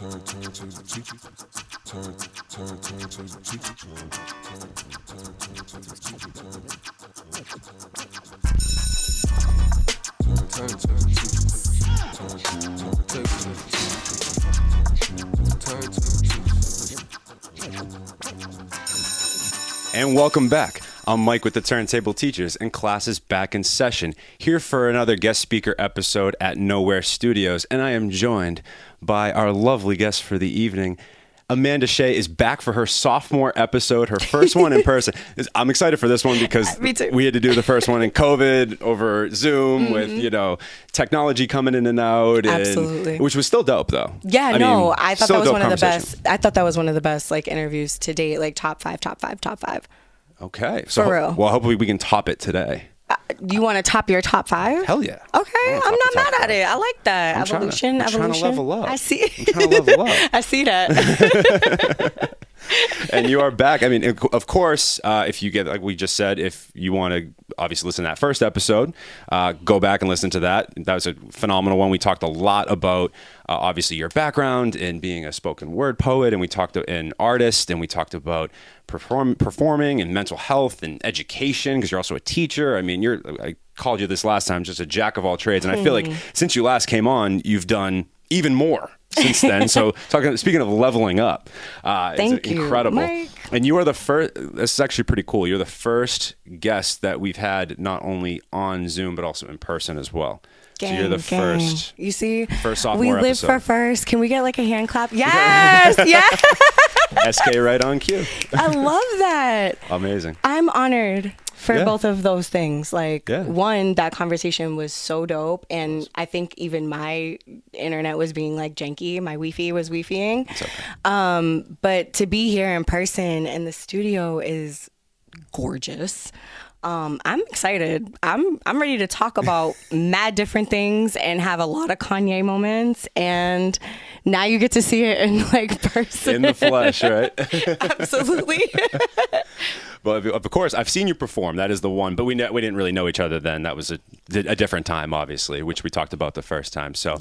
Turntable Teachers. Turntable Teachers. And welcome back. I'm Mike with the Turntable Teachers, and class is back in session, here for another guest speaker episode at Nowhere Studios, and I am joined by our lovely guest for the evening. Amanda Shea is back for her sophomore episode, her first one in person. I'm excited for this one because we had to do the first one in COVID over Zoom with, technology coming in and out. Absolutely. Which was still dope, though. Yeah, I thought that was one of the best. I thought that was one of the best interviews to date, top five. Okay. So, for real. Well, hopefully we can top it today. You want to top your top five? Hell yeah. Okay, I'm not mad at it. I like that. I'm evolution. trying to level up. I see. I'm trying to level up. I see that. And you are back. I mean, of course, if you get, like we just said, if you want to obviously listen to that first episode, go back and listen to that. That was a phenomenal one. We talked a lot about, obviously, your background in being a spoken word poet, and we talked an artist, and we talked about performing and mental health and education, because you're also a teacher. I mean, I called you this last time, just a jack of all trades. And I feel like since you last came on, you've done even more since then. So speaking of leveling up, Thank you, incredible. Mike. And you are the first, this is actually pretty cool. You're the first guest that we've had not only on Zoom, but also in person as well. So you're the first. You see, first sophomore we live episode. for first. Can we get a hand clap? Yes, yes. SK right on cue. I love that. Amazing. I'm honored for both of those things. One, that conversation was so dope, and I think even my internet was being janky. My Wi-Fi was Wi-Fiing. It's okay. But to be here in person and the studio is gorgeous. I'm excited. I'm ready to talk about mad different things and have a lot of Kanye moments. And now you get to see it in person. In the flesh, right? Absolutely. But of course, I've seen you perform. That is the one. But we didn't really know each other then. That was a different time, obviously, which we talked about the first time. So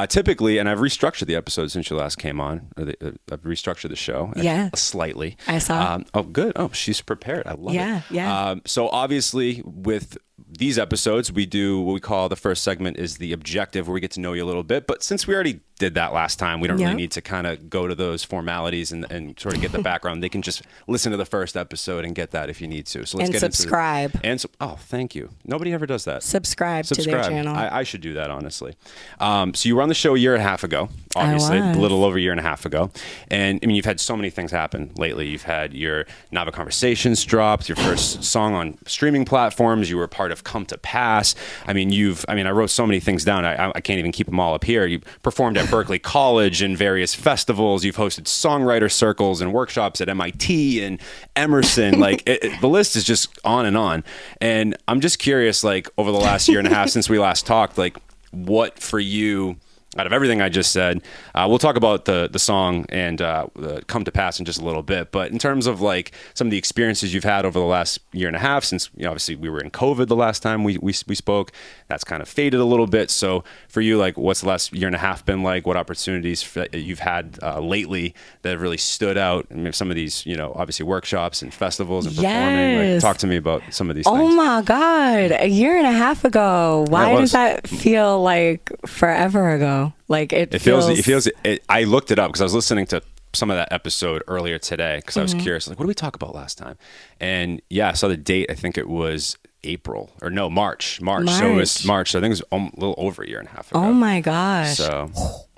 typically, and I've restructured the episode since you last came on. I've restructured the show slightly. I saw. Oh, good. Oh, she's prepared. I love it. Yeah. So obviously, with these episodes, we do what we call the first segment is the objective, where we get to know you a little bit. But since we already did that last time, we don't really need to kind of go to those formalities and sort of get the background. They can just listen to the first episode and get that if you need to. So let's get subscribe. Oh, thank you. Nobody ever does that. Subscribe to their channel. I should do that, honestly. So you were on the show a year and a half ago, obviously, a little over a year and a half ago. And I mean, you've had so many things happen lately. You've had your Navah Conversations dropped, your first song on streaming platforms. You were part of Come to Pass. I mean, I wrote so many things down. I can't even keep them all up here. You performed at Berklee College and various festivals. You've hosted songwriter circles and workshops at MIT and Emerson. The list is just on and on. And I'm just curious, over the last year and a half since we last talked, what for you, out of everything I just said, we'll talk about the song and Come to Pass in just a little bit. But in terms of some of the experiences you've had over the last year and a half, since obviously we were in COVID the last time we spoke, that's kind of faded a little bit. So for you, what's the last year and a half been like? What opportunities you've had lately that have really stood out? I mean, some of these, obviously workshops and festivals and performing. Talk to me about some of these things. Oh my God, a year and a half ago. Why does that feel like forever ago? It feels. I looked it up because I was listening to some of that episode earlier today because I was curious, what did we talk about last time? And I saw the date. I think it was March. So it was March. So I think it was a little over a year and a half ago. Oh my gosh. So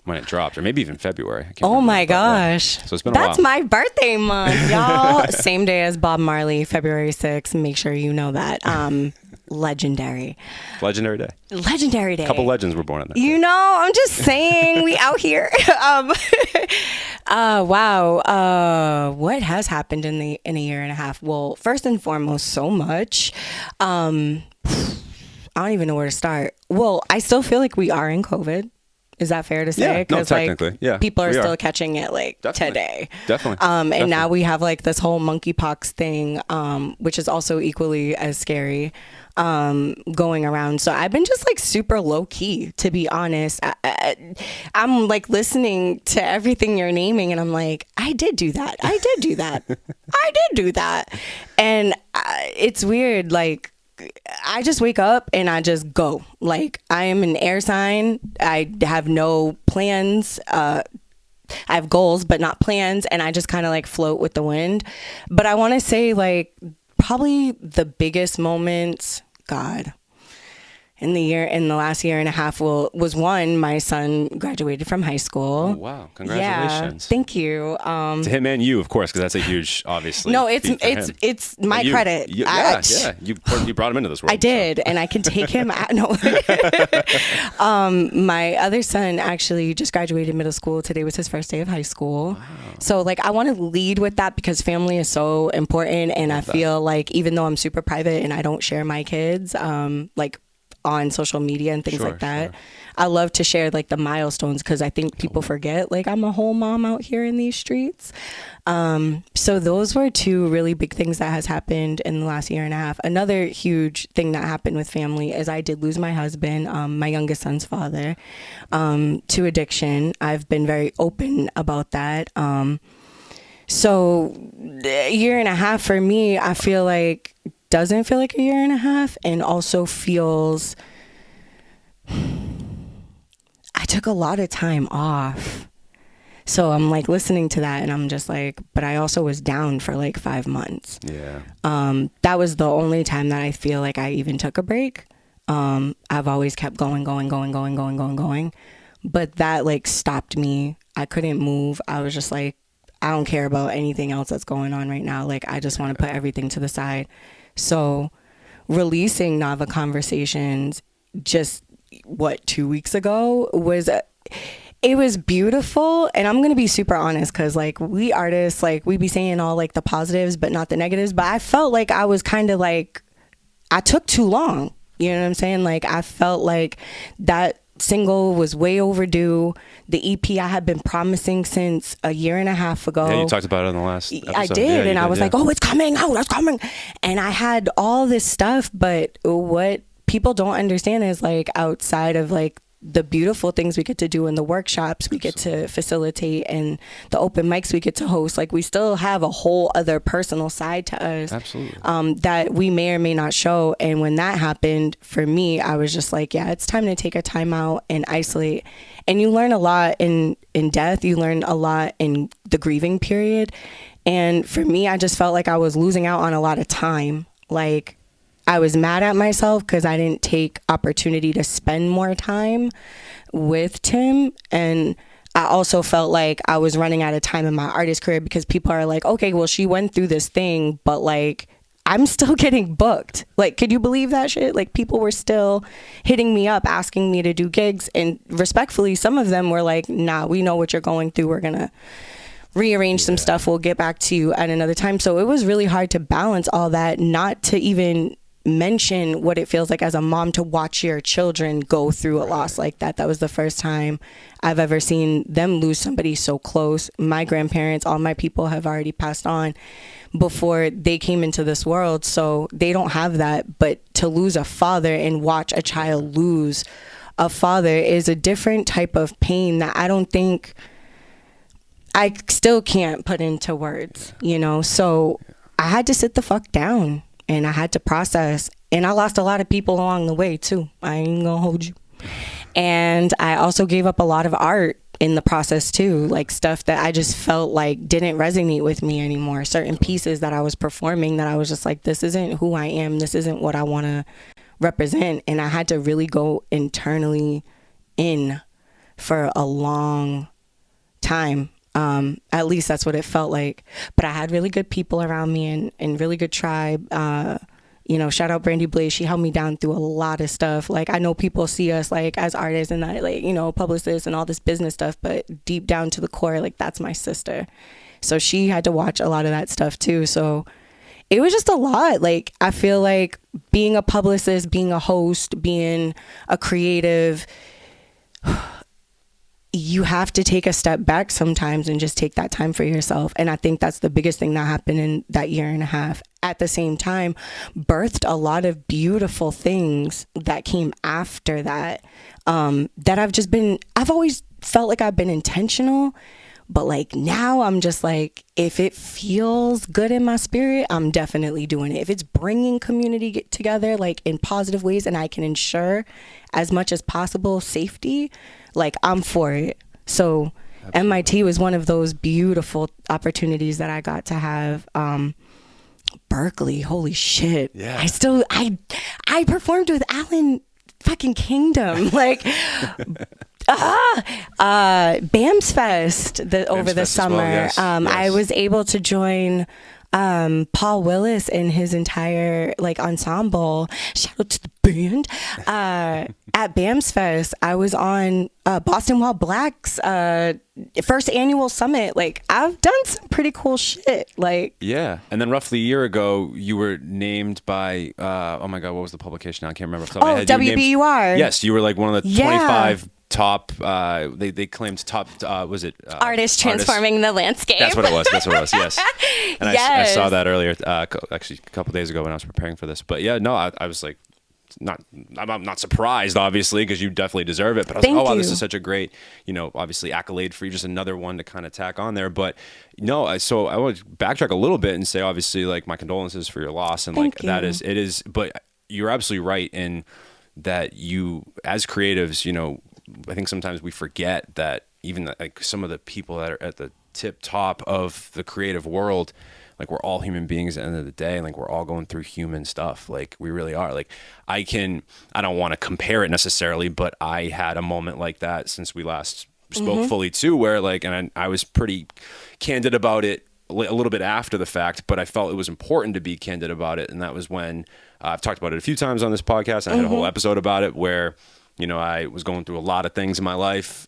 when it dropped, or maybe even February. Oh my gosh. So it's been a while. That's my birthday month, y'all. Same day as Bob Marley, February 6th. Make sure you know that. Legendary day. Legendary day. A couple legends were born on that. I'm just saying, we out here. Wow. What has happened in a year and a half? Well, first and foremost, so much. I don't even know where to start. Well, I still feel like we are in COVID. Is that fair to say? Yeah, no, technically, people are still catching it today. Definitely. And now we have this whole monkeypox thing, which is also equally as scary. going around. So I've been just like super low key, to be honest. I'm like listening to everything you're naming and I'm like, I did do that. I did do that. I did do that. And it's weird. Like, I just wake up and I just go. Like, I am an air sign. I have no plans. I have goals, but not plans. And I just kind of like float with the wind. But I want to say, like, probably the biggest moments, God, in the last year and a half was one, my son graduated from high school. Oh, wow. Congratulations. Yeah, thank you. To him and you, of course, because that's a huge, obviously. No, it's my credit. Yeah. You brought him into this world. I did, and I can take him out. No. My other son actually just graduated middle school. Today was his first day of high school. Wow. So like, I want to lead with that because family is so important. And I feel like even though I'm super private and I don't share my kids, like on social media and things like that, I love to share like the milestones because I think people forget like I'm a whole mom out here in these streets. So those were two really big things that has happened in the last year and a half. Another huge thing that happened with family is I did lose my husband, my youngest son's father, to addiction. I've been very open about that. So a year and a half for me, I feel like doesn't feel like a year and a half, and also feels I took a lot of time off. So I'm like listening to that and I'm just like, but I also was down for like 5 months. Yeah. That was the only time that I feel like I even took a break. I've always kept going. But that like stopped me. I couldn't move. I was just like, I don't care about anything else that's going on right now. Like, I just want to put everything to the side. So releasing Navah Conversations just 2 weeks ago it was beautiful. And I'm going to be super honest because like we artists, like we be saying all like the positives, but not the negatives. But I felt like I was kind of like, I took too long. You know what I'm saying? Like I felt like that single was way overdue. The EP I had been promising since a year and a half ago. Yeah, you talked about it in the last episode. I did, and I was like, oh, it's coming out, it's coming. And I had all this stuff, but what people don't understand is like outside of like the beautiful things we get to do in the workshops, we get to facilitate, and the open mics we get to host, like we still have a whole other personal side to us. Absolutely. That we may or may not show. And when that happened for me, I was just like, yeah, it's time to take a time out and isolate. And you learn a lot in death. You learn a lot in the grieving period. And for me, I just felt like I was losing out on a lot of time. Like I was mad at myself because I didn't take opportunity to spend more time with Tim. And I also felt like I was running out of time in my artist career because people are like, okay, well, she went through this thing, but like, I'm still getting booked. Like, could you believe that shit? Like, people were still hitting me up, asking me to do gigs. And respectfully, some of them were like, nah, we know what you're going through. We're going to rearrange some stuff. We'll get back to you at another time. So it was really hard to balance all that, not to even mention what it feels like as a mom to watch your children go through a loss like that. That was the first time I've ever seen them lose somebody so close. My grandparents, all my people have already passed on before they came into this world, so they don't have that. But to lose a father and watch a child lose a father is a different type of pain that I don't think I still can't put into words, you know? So I had to sit the fuck down. And I had to process. And I lost a lot of people along the way, too. I ain't gonna hold you. And I also gave up a lot of art in the process, too. Like stuff that I just felt like didn't resonate with me anymore. Certain pieces that I was performing that I was just like, this isn't who I am. This isn't what I want to represent. And I had to really go internally in for a long time. At least that's what it felt like. But I had really good people around me and really good tribe. You know, shout out Brandy Blaze. She held me down through a lot of stuff. Like, I know people see us like as artists and that, like, you know, publicists and all this business stuff, but deep down to the core, like, that's my sister. So she had to watch a lot of that stuff too. So it was just a lot. Like, I feel like being a publicist, being a host, being a creative, you have to take a step back sometimes and just take that time for yourself. And I think that's the biggest thing that happened in that year and a half. At the same time, birthed a lot of beautiful things that came after that, that I've always felt like I've been intentional. But like now I'm just like, if it feels good in my spirit, I'm definitely doing it. If it's bringing community together, like in positive ways, and I can ensure as much as possible safety, like I'm for it. So absolutely. MIT was one of those beautiful opportunities that I got to have. Berklee, holy shit. Yeah. I performed with Alan fucking Kingdom. Like, BAMS Fest over the summer. Well, yes. I was able to join Paul Willis and his entire like ensemble. Shout out to the band. At BAMS Fest, I was on Boston While Black's first annual summit. Like, I've done some pretty cool shit. Like, yeah. And then roughly a year ago, you were named by oh my god, what was the publication now? I can't remember. WBUR. Yes, you were like one of the 25 top. They claimed top. Was it artists transforming the landscape? That's what it was. Yes. And yes. I saw that earlier. Actually, a couple days ago when I was preparing for this. But yeah, no, I was like, I'm not surprised, obviously, because you definitely deserve it. But I was like, oh wow, this is such a great, obviously accolade for you. Just another one to kind of tack on there. But no, so I want to backtrack a little bit and say, obviously, like my condolences for your loss, and like that is. But you're absolutely right in that you, as creatives, I think sometimes we forget that even like some of the people that are at the tip top of the creative world, like we're all human beings at the end of the day. Like we're all going through human stuff. Like we really are. Like I don't want to compare it necessarily, but I had a moment like that since we last spoke fully too, where like, and I was pretty candid about it a little bit after the fact, but I felt it was important to be candid about it. And that was when I've talked about it a few times on this podcast. And I had a whole episode about it where, I was going through a lot of things in my life,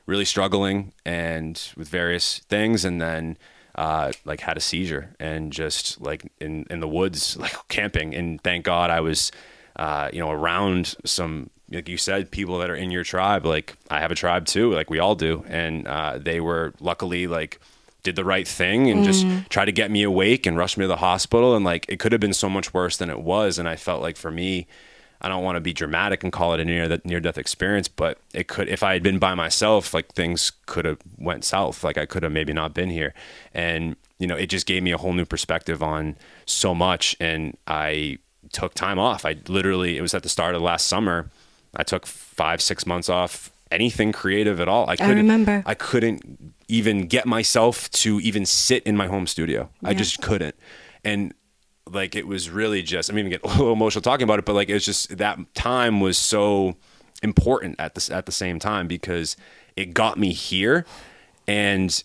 really struggling and with various things. And then, like had a seizure and just like in the woods, like camping. And thank God I was, around some, like you said, people that are in your tribe. Like I have a tribe too, like we all do. And, they were luckily like did the right thing and just tried to get me awake and rush me to the hospital. And like, it could have been so much worse than it was. And I felt like for me, I don't want to be dramatic and call it a near-death experience, but it could, if I had been by myself, like things could have went south. Like I could have maybe not been here. And, it just gave me a whole new perspective on so much. And I took time off. It was at the start of last summer. I took 5-6 months off anything creative at all. I remember. I couldn't even get myself to even sit in my home studio. Yeah. I just couldn't. And like, it was really just, I'm even getting a little emotional talking about it, but like, it's just that time was so important at the same time because it got me here. And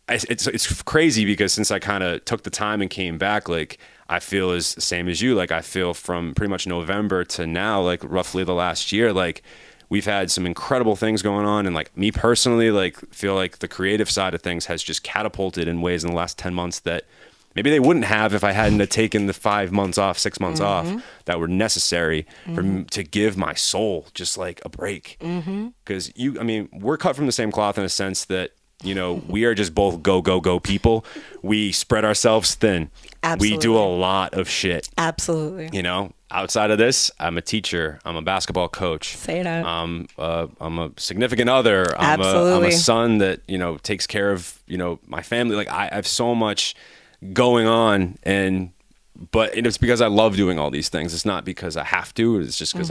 it's crazy because since I kind of took the time and came back, like I feel is the same as you. Like I feel from pretty much November to now, like roughly the last year, like we've had some incredible things going on. And like me personally, like feel like the creative side of things has just catapulted in ways in the last 10 months that maybe they wouldn't have if I hadn't have taken the 5 months off, 6 months off that were necessary for me to give my soul just like a break. Because we're cut from the same cloth in a sense that, we are just both go people. We spread ourselves thin. Absolutely. We do a lot of shit. Absolutely. Outside of this, I'm a teacher. I'm a basketball coach. Say that. I'm a significant other. I'm a son that, takes care of, my family. Like I have so much going on but it's because I love doing all these things. It's not because I have to. It's just because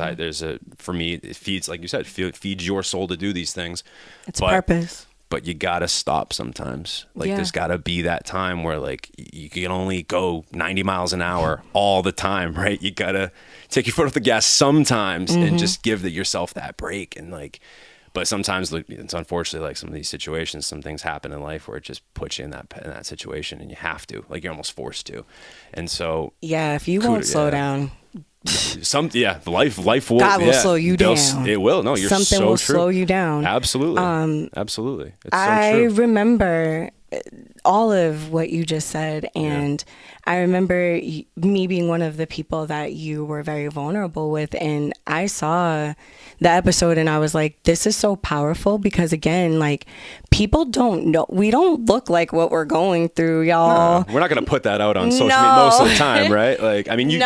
for me, it feeds, like you said, feeds your soul to do these things. It's purpose. But you gotta stop sometimes. Like there's gotta be that time where like you can only go 90 miles an hour all the time, right? You gotta take your foot off the gas sometimes and just give yourself that break. And like, but sometimes it's unfortunately like some of these situations, some things happen in life where it just puts you in that situation and you have to, like you're almost forced to. And so if you won't slow down, life will, God will slow you down. It will. No, you're something so will true. slow you down. Absolutely. Absolutely. It's so I true. remember all of what you just said. And I remember me being one of the people that you were very vulnerable with. And I saw the episode and I was like, this is so powerful because, again, like, people don't know. We don't look like what we're going through, y'all. No, we're not going to put that out on social media most of the time, right? Like, I mean, you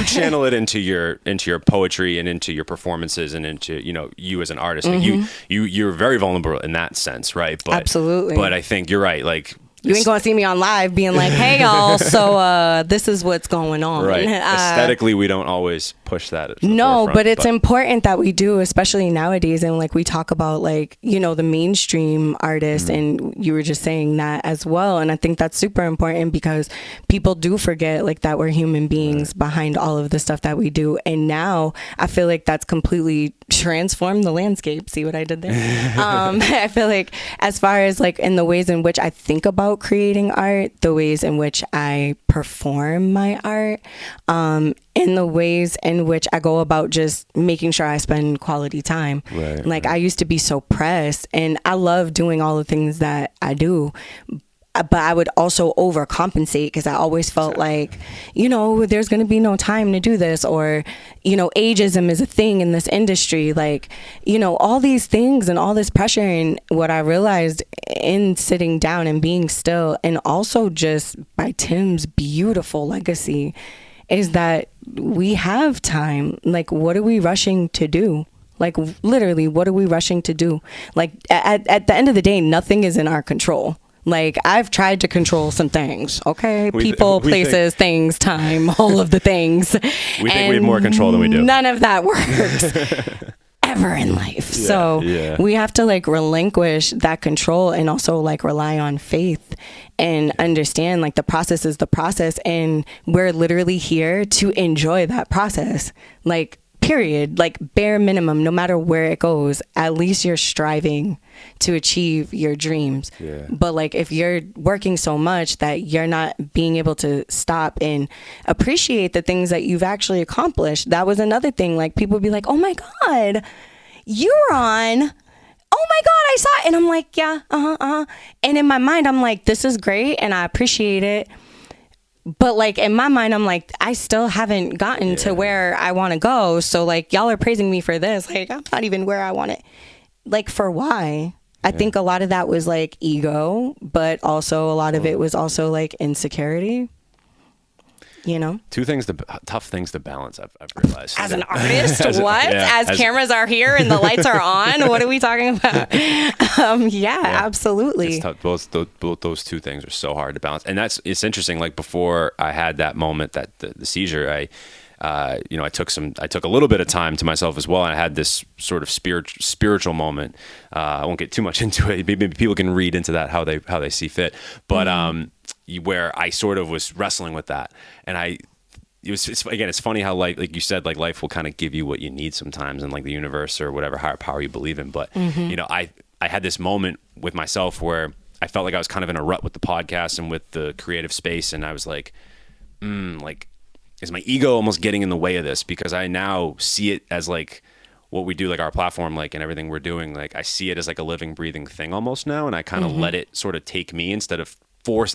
channel it into your poetry and into your performances and into, you as an artist. Like, you're very vulnerable in that sense, right? But, absolutely. But I think you're right. Like, you ain't gonna see me on live being like, hey y'all, so this is what's going on. Right. Aesthetically, we don't always push that. No, but it's important that we do, especially nowadays. And like we talk about like, the mainstream artists, and you were just saying that as well. And I think that's super important because people do forget like that we're human beings behind all of the stuff that we do. And now I feel like that's completely transformed the landscape. See what I did there? I feel like as far as like in the ways in which I think about creating art, the ways in which I perform my art, in the ways in which I go about just making sure I spend quality time. Like I used to be so pressed, and I love doing all the things that I do, but I would also overcompensate because I always felt like, there's going to be no time to do this, or, ageism is a thing in this industry, like, all these things and all this pressure. And what I realized in sitting down and being still, and also just by Tim's beautiful legacy, is that we have time. Like, what are we rushing to do? Like, literally, what are we rushing to do? Like, at the end of the day, nothing is in our control. Like, I've tried to control some things, okay? People, places, things, time, all of the things. We think we have more control than we do. None of that works ever in life. We have to, like, relinquish that control and also, like, rely on faith and understand, like, the process is the process. And we're literally here to enjoy that process. Like, period. Like, bare minimum, no matter where it goes, at least you're striving to achieve your dreams. But like, if you're working so much that you're not being able to stop and appreciate the things that you've actually accomplished, that was another thing. Like, people would be like, oh my God, you're on. Oh my God, I saw it. And I'm like, yeah, And in my mind, I'm like, this is great and I appreciate it. But like, in my mind, I'm like, I still haven't gotten to where I want to go. So like, y'all are praising me for this. Like, I'm not even where I want it. Like, for why? I think a lot of that was like ego, but also a lot of it was also like insecurity. Two things, tough things to balance, I've realized. As an artist, as cameras are here and the lights are on, what are we talking about? Absolutely. It's tough. Both those two things are so hard to balance. And it's interesting, like before I had that moment, that the seizure, I took a little bit of time to myself as well. And I had this sort of spiritual moment. I won't get too much into it. Maybe people can read into that how they see fit. But, where I sort of was wrestling with that. And it's funny how like you said, like life will kind of give you what you need sometimes, and like the universe or whatever higher power you believe in. But, I had this moment with myself where I felt like I was kind of in a rut with the podcast and with the creative space. And I was like, is my ego almost getting in the way of this? Because I now see it as like what we do, like our platform, like, and everything we're doing, like I see it as like a living, breathing thing almost now. And I kind of let it sort of take me instead of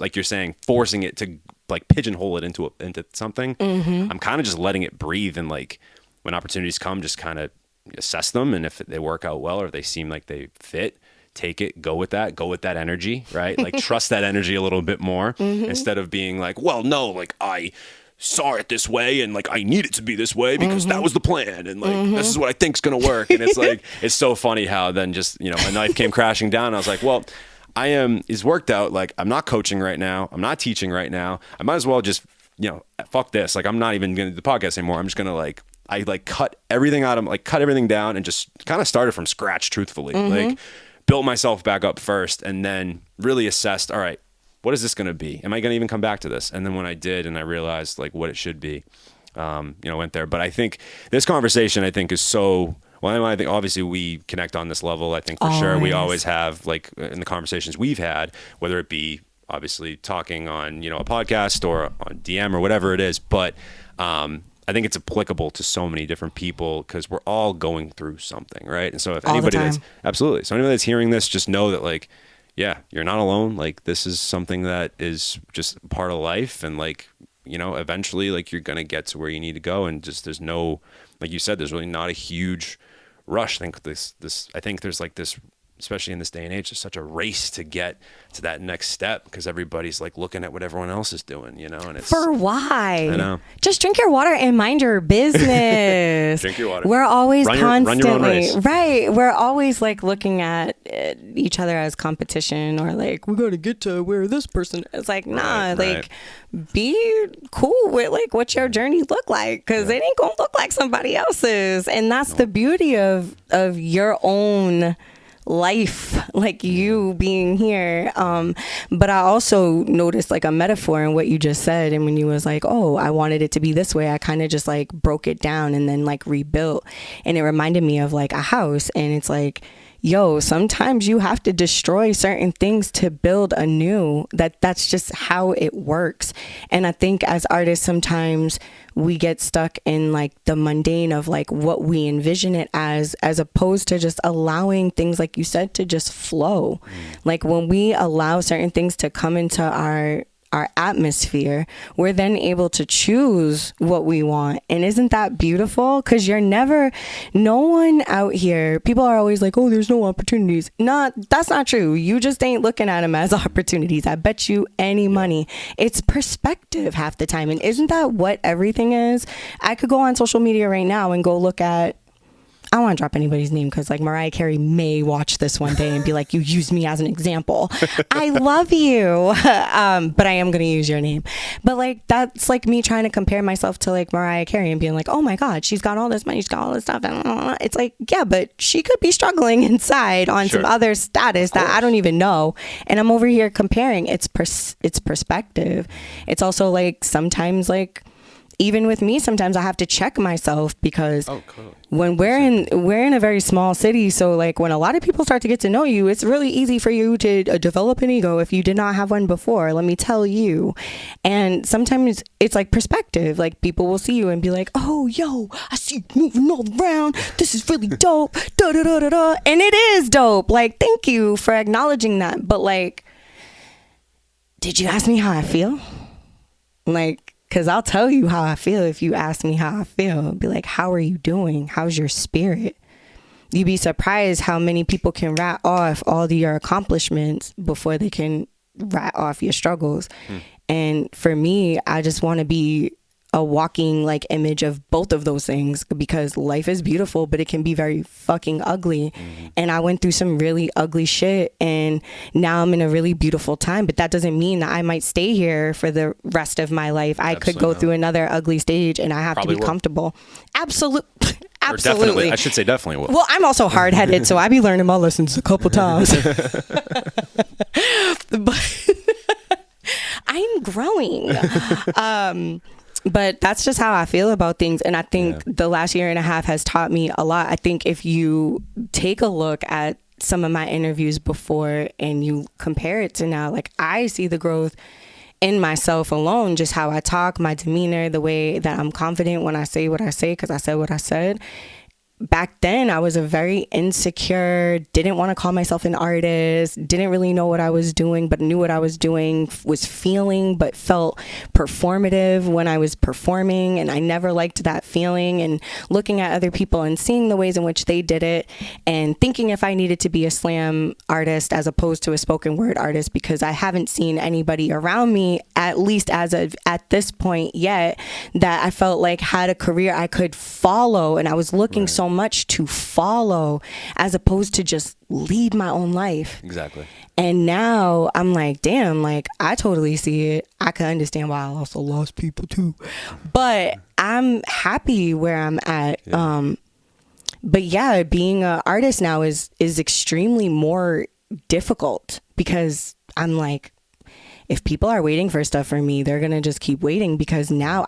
like you're saying, forcing it to like pigeonhole it into something. I'm kind of just letting it breathe, and like when opportunities come, just kind of assess them, and if they work out well or if they seem like they fit, take it, go with that energy, right? Like trust that energy a little bit more instead of being like, well, no, like I saw it this way and like I need it to be this way because that was the plan, and like this is what I think's gonna work. And it's like, it's so funny how then just a knife came crashing down, and I was like, well, it's worked out. Like, I'm not coaching right now. I'm not teaching right now. I might as well just, fuck this. Like, I'm not even going to do the podcast anymore. I'm just going to cut everything cut everything down and just kind of started from scratch, truthfully. Like, built myself back up first and then really assessed, all right, what is this going to be? Am I going to even come back to this? And then when I did and I realized like what it should be, went there. But I think this conversation, is so... Well, I think obviously we connect on this level. I think for sure we always have, like in the conversations we've had, whether it be obviously talking on, a podcast or on DM or whatever it is. But I think it's applicable to so many different people because we're all going through something, right? And so if anybody that's hearing this, just know that like yeah, you're not alone. Like, this is something that is just part of life. And like, you know, eventually like you're going to get to where you need to go. And just, there's no, like you said, there's really not a huge rush. I think there's like this, especially in this day and age, there's such a race to get to that next step because everybody's like looking at what everyone else is doing, you know, and it's for why? I know. Just drink your water and mind your business. Drink your water. We're always run constantly your own race. right. We're always like looking at each other as competition, or like we got to get to where this person. It's like nah, like be cool with like what your journey look like, because it ain't gonna look like somebody else's, and that's the beauty of your own life, like you being here. But I also noticed like a metaphor in what you just said, and when you was like, oh, I wanted it to be this way, I kind of just like broke it down and then like rebuilt, and it reminded me of like a house, and it's like, yo, sometimes you have to destroy certain things to build anew. That's just how it works. And I think as artists, sometimes we get stuck in like the mundane of like what we envision it as opposed to just allowing things, like you said, to just flow. Like when we allow certain things to come into our atmosphere, we're then able to choose what we want. And isn't that beautiful? Because no one out here, people are always like, oh, there's no opportunities. That's not true. You just ain't looking at them as opportunities. I bet you any money. It's perspective half the time. And isn't that what everything is? I could go on social media right now and go look at, I don't want to drop anybody's name because like Mariah Carey may watch this one day and be like, you used me as an example. I love you. But I am going to use your name. But like, that's like me trying to compare myself to like Mariah Carey and being like, oh my God, she's got all this money. She's got all this stuff. It's like, yeah, but she could be struggling inside on some other status that I don't even know. And I'm over here comparing. It's perspective. It's also like sometimes like, even with me, sometimes I have to check myself because when we're in a very small city, so like when a lot of people start to get to know you, it's really easy for you to develop an ego if you did not have one before, let me tell you. And sometimes it's like perspective, like people will see you and be like, oh, yo, I see you moving all around. This is really dope. Da, da, da, da, da. And it is dope. Like, thank you for acknowledging that. But like, did you ask me how I feel? Like, because I'll tell you how I feel if you ask me how I feel. I'll be like, how are you doing? How's your spirit? You'd be surprised how many people can rat off all your accomplishments before they can rat off your struggles. And for me, I just want to be a walking like image of both of those things, because life is beautiful, but it can be very fucking ugly. And I went through some really ugly shit, and now I'm in a really beautiful time, but that doesn't mean that I might stay here for the rest of my life. I could go through another ugly stage, and I have to be comfortable. Absolutely. Definitely. I should say definitely will. Well, I'm also hard-headed, so I be learning my lessons a couple times. But I'm growing. But that's just how I feel about things. And I think the last year and a half has taught me a lot. I think if you take a look at some of my interviews before and you compare it to now, like I see the growth in myself alone, just how I talk, my demeanor, the way that I'm confident when I say what I say, because I said what I said. Back then, I was a very insecure, didn't want to call myself an artist, didn't really know what I was doing, but knew what I was doing, was feeling, but felt performative when I was performing. And I never liked that feeling, and looking at other people and seeing the ways in which they did it, and thinking if I needed to be a slam artist as opposed to a spoken word artist, because I haven't seen anybody around me, at least as of at this point yet, that I felt like had a career I could follow. And I was looking so much to follow as opposed to just lead my own life. Exactly. And now I'm like, damn, like I totally see it. I can understand why I also lost people too, but I'm happy where I'm at. But yeah, being an artist now is extremely more difficult, because I'm like, if people are waiting for stuff from me, they're going to just keep waiting, because now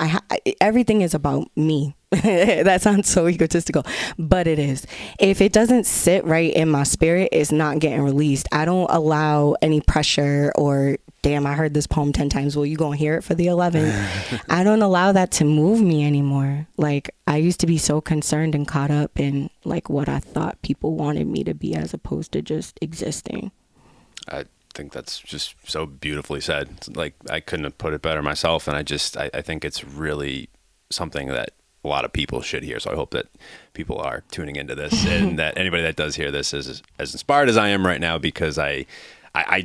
everything is about me. That sounds so egotistical, but it is. If it doesn't sit right in my spirit, it's not getting released. I don't allow any pressure or, damn, I heard this poem 10 times. Well, you gonna hear it for the 11th. I don't allow that to move me anymore. Like, I used to be so concerned and caught up in like what I thought people wanted me to be, as opposed to just existing. I think that's just so beautifully said. It's like, I couldn't have put it better myself. And I think it's really something that a lot of people should hear. So I hope that people are tuning into this and that anybody that does hear this is as inspired as I am right now, because I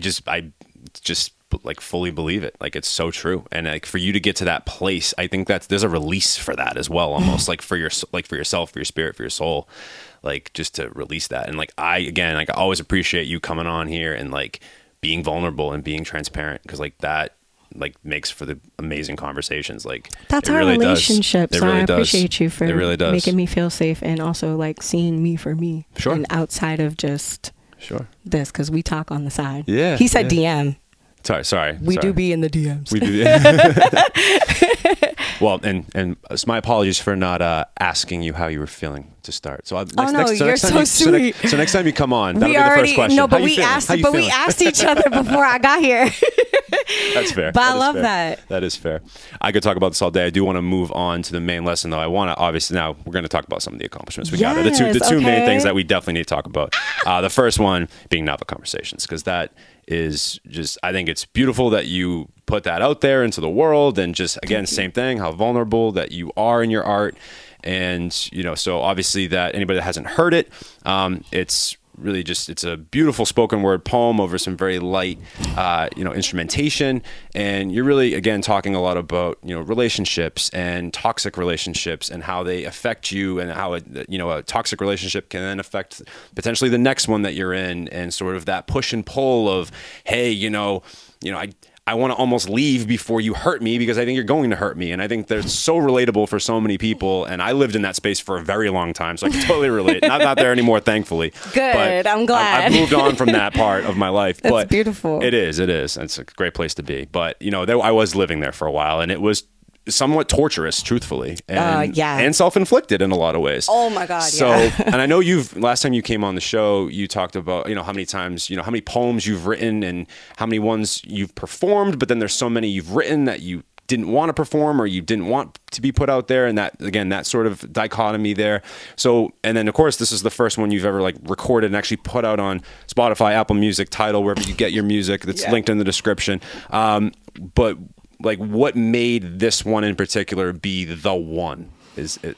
just like fully believe it. Like, it's so true. And like, for you to get to that place, I think there's a release for that as well, almost like for yourself, for your spirit, for your soul, like just to release that. And like, I always appreciate you coming on here and like being vulnerable and being transparent, because like that like makes for the amazing conversations. Like, that's our really relationship. So really I appreciate you for making me feel safe, and also like seeing me for me. Sure. And outside of just this, because we talk on the side. Yeah. He said DM. Sorry. We do be in the DMs. We do. Well, and it's my apologies for not asking you how you were feeling to start. So you're so sweet. So next time you come on, that'll be the first question. No, but we asked each other before I got here. That's fair. But I love that. That is fair. I could talk about this all day. I do want to move on to the main lesson, though. I want to, obviously, now we're going to talk about some of the accomplishments we got. The two main things that we definitely need to talk about. The first one being Navah Conversations, because that is just, I think it's beautiful that you put that out there into the world, and just, again, same thing, how vulnerable that you are in your art. And, so obviously that anybody that hasn't heard it, it's really just, it's a beautiful spoken word poem over some very light, instrumentation. And you're really, again, talking a lot about, relationships and toxic relationships and how they affect you, and how, a toxic relationship can then affect potentially the next one that you're in, and sort of that push and pull of, hey, I want to almost leave before you hurt me, because I think you're going to hurt me. And I think they're so relatable for so many people. And I lived in that space for a very long time, so I can totally relate. Not there anymore, thankfully. Good. But I'm glad. I've moved on from that part of my life. That's but beautiful. It is. It's a great place to be. But, I was living there for a while, and it was somewhat torturous, truthfully, and self-inflicted in a lot of ways. Oh my God! So, and I know last time you came on the show, you talked about how many times, how many poems you've written and how many ones you've performed, but then there's so many you've written that you didn't want to perform or you didn't want to be put out there, and that, again, that sort of dichotomy there. So, and then of course this is the first one you've ever like recorded and actually put out on Spotify, Apple Music, Tidal, wherever you get your music. That's linked in the description. But like, what made this one in particular be the one?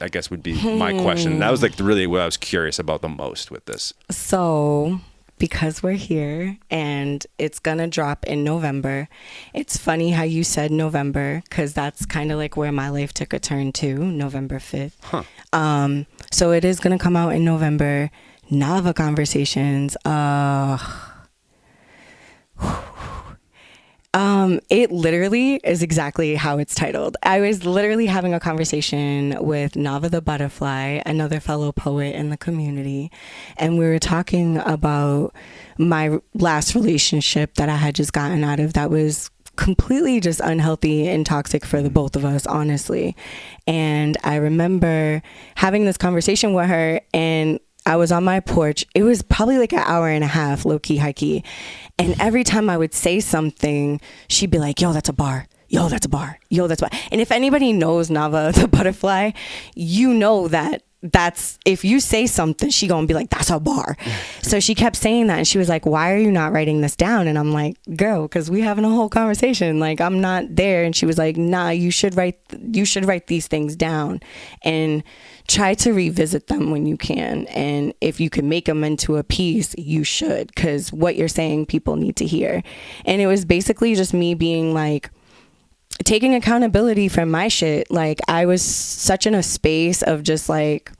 I guess would be my question. That was like really what I was curious about the most with this. So, because we're here and it's gonna drop in November, it's funny how you said November, because that's kind of like where my life took a turn to, November 5th. Huh. So it is gonna come out in November. Navah Conversations. It literally is exactly how it's titled. I was literally having a conversation with Navah the Butterfly, another fellow poet in the community, and we were talking about my last relationship that I had just gotten out of that was completely just unhealthy and toxic for the both of us, honestly. And I remember having this conversation with her, and I was on my porch. It was probably like an hour and a half, low-key, high-key. And every time I would say something, she'd be like, yo, that's a bar. Yo, that's a bar. Yo, that's a bar. And if anybody knows Navah the Butterfly, you know that if you say something, she gonna be like, that's a bar. So she kept saying that, and she was like, why are you not writing this down? And I'm like, girl, because we having a whole conversation, like, I'm not there. And she was like, nah, you should write these things down and try to revisit them when you can. And if you can make them into a piece, you should, because what you're saying people need to hear. And it was basically just me being like, taking accountability for my shit. Like, I was such in a space of just like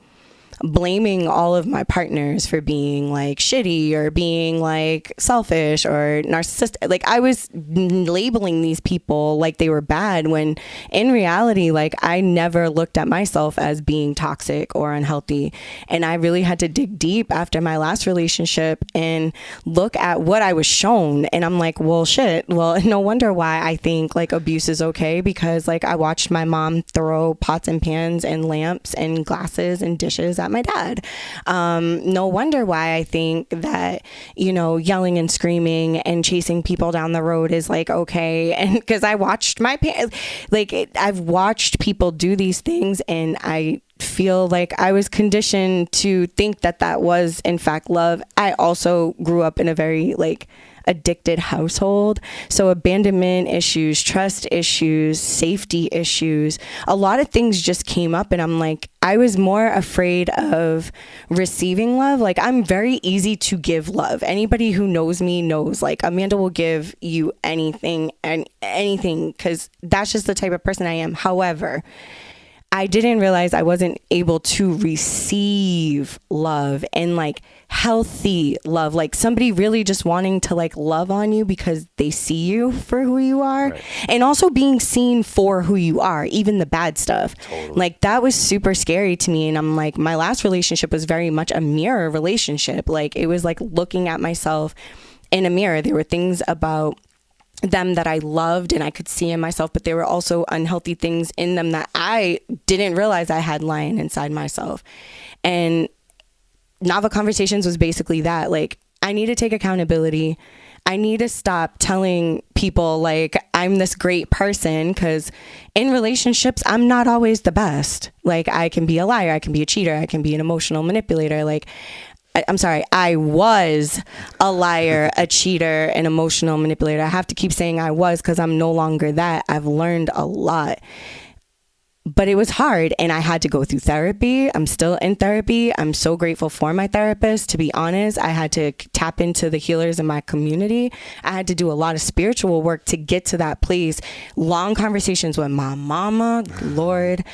blaming all of my partners for being like shitty or being like selfish or narcissistic. Like, I was labeling these people like they were bad, when in reality, like, I never looked at myself as being toxic or unhealthy. And I really had to dig deep after my last relationship and look at what I was shown. And I'm like, well, shit. Well, no wonder why I think like abuse is okay, because like I watched my mom throw pots and pans and lamps and glasses and dishes at my dad. No wonder why I think that, yelling and screaming and chasing people down the road is like okay. And because I watched I've watched people do these things, and I feel like I was conditioned to think that was in fact love. I also grew up in a very like addicted household. So abandonment issues, trust issues, safety issues, a lot of things just came up, and I'm like, I was more afraid of receiving love. Like, I'm very easy to give love. Anybody who knows me knows, like, Amanda will give you anything and anything, because that's just the type of person I am. However, I didn't realize I wasn't able to receive love, and like healthy love, like somebody really just wanting to like love on you because they see you for who you are, right. And also being seen for who you are, even the bad stuff. Totally. Like, that was super scary to me. And I'm like, my last relationship was very much a mirror relationship. Like, it was like looking at myself in a mirror. There were things about them that I loved and I could see in myself, but there were also unhealthy things in them that I didn't realize I had lying inside myself. And Navah Conversations was basically that. Like, I need to take accountability. I need to stop telling people like I'm this great person, because in relationships, I'm not always the best. Like, I can be a liar, I can be a cheater, I can be an emotional manipulator. Like, I'm sorry, I was a liar, a cheater, an emotional manipulator. I have to keep saying I was, because I'm no longer that. I've learned a lot. But it was hard, and I had to go through therapy. I'm still in therapy. I'm so grateful for my therapist. To be honest, I had to tap into the healers in my community. I had to do a lot of spiritual work to get to that place. Long conversations with my mama, Lord.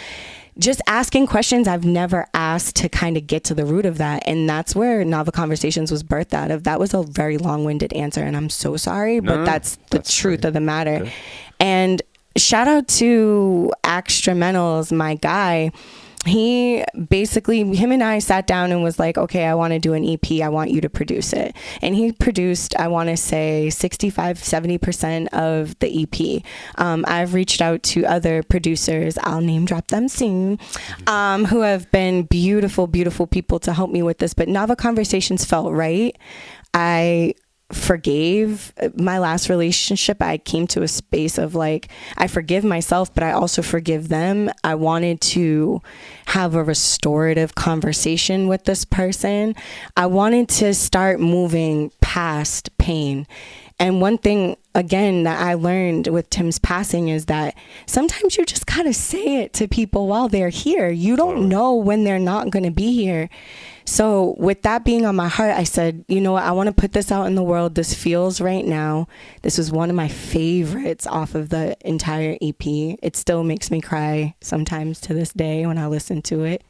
Just asking questions I've never asked to kind of get to the root of that. And that's where Navah Conversations was birthed out of. That was a very long-winded answer, and I'm so sorry, but that's the truth of the matter. Good. And shout out to Axtramentals, my guy. He basically, him and I sat down and was like, okay, I want to do an EP. I want you to produce it. And he produced, I want to say 65, 70% of the EP. I've reached out to other producers, I'll name drop them soon, who have been beautiful, beautiful people to help me with this. But Navah Conversations felt right. I forgave my last relationship. I came to a space of like, I forgive myself, but I also forgive them. I wanted to have a restorative conversation with this person. I wanted to start moving past pain. And one thing, again, that I learned with Tim's passing is that sometimes you just gotta say it to people while they're here. You don't know when they're not gonna be here. So with that being on my heart, I said, you know what, I want to put this out in the world. This feels right now. This was one of my favorites off of the entire EP. It still makes me cry sometimes to this day when I listen to it.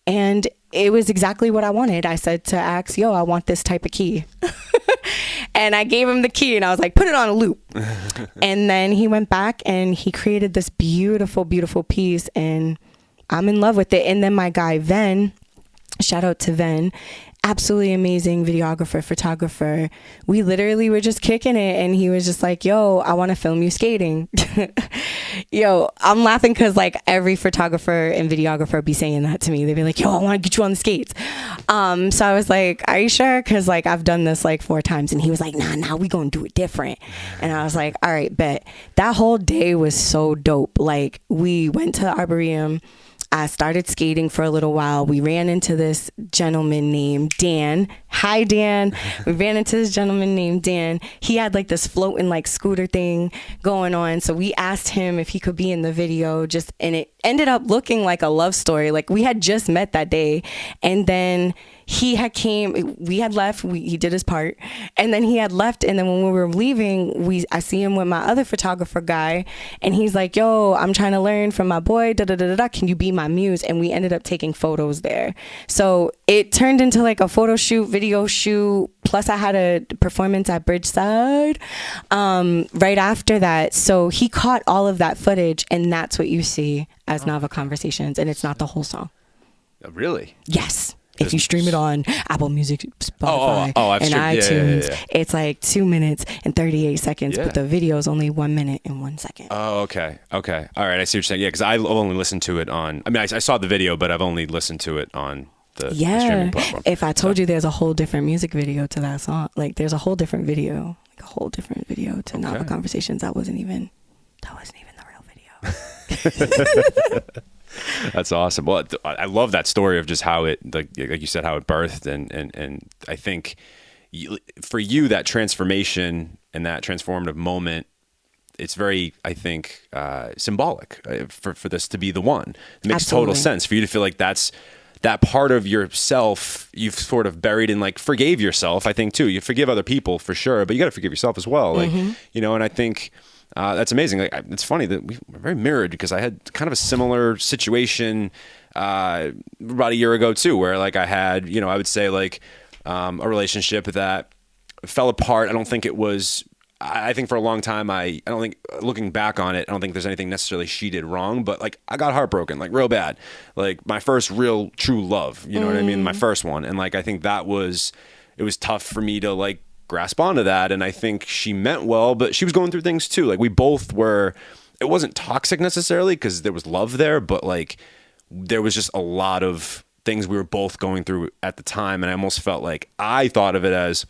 And it was exactly what I wanted. I said to Axe, yo, I want this type of key. And I gave him the key and I was like, put it on a loop. And then he went back and he created this beautiful, beautiful piece, and I'm in love with it. And then my guy, Ven, shout out to Ven, absolutely amazing videographer, photographer. We literally were just kicking it, and he was just like, yo, I want to film you skating. Yo, I'm laughing because like every photographer and videographer be saying that to me. They'd be like, yo, I want to get you on the skates. So I was like, are you sure? Because like I've done this like 4 times. And he was like, nah, we gonna do it different. And I was like, all right, bet. That whole day was so dope. Like, we went to the Arboretum. I started skating for a little while. We ran into this gentleman named Dan. Hi, Dan. We ran into this gentleman named Dan. He had like this floating like scooter thing going on. So we asked him if he could be in the video, and it ended up looking like a love story. Like, we had just met that day. And then he had we had left, he did his part, and then he had left. And then when we were leaving, I see him with my other photographer guy, and he's like, yo, I'm trying to learn from my boy, can you be my muse? And we ended up taking photos there. So it turned into like a photo shoot, video shoot, plus I had a performance at Bridgeside right after that. So he caught all of that footage, and that's what you see as Navah Conversations, and it's not the whole song. Really? Yes. If you stream it on Apple Music, Spotify, and iTunes, it's like 2 minutes and 38 seconds, but the video is only 1 minute and 1 second. Oh, okay. All right, I see what you're saying. Yeah, because I've only listened to it on, I saw the video, but I've only listened to it on the streaming platform. If I told you there's a whole different music video to that song, like there's a whole different video, to Navah Conversations. That wasn't even the real video. That's awesome. Well, I love that story of just how it, like you said, how it birthed, and I think, for you, that transformation and that transformative moment, it's very, I think, symbolic for this to be the one. It makes total sense for you to feel like that's that part of yourself you've sort of buried and like forgave yourself. I think too, you forgive other people for sure, but you got to forgive yourself as well. Like, you know, and I think that's amazing. Like, it's funny that we're very mirrored because I had kind of a similar situation about a year ago too, where like I had, you know, I would say like a relationship that fell apart. I don't think it was. I think for a long time, I don't think, looking back on it, I don't think there's anything necessarily she did wrong, but like I got heartbroken, like real bad, like my first real true love, you know what I mean? My first one. And like, I think it was tough for me to like grasp onto that. And I think she meant well, but she was going through things too. Like we both were, it wasn't toxic necessarily because there was love there, but like there was just a lot of things we were both going through at the time. And I almost felt like I thought of it as,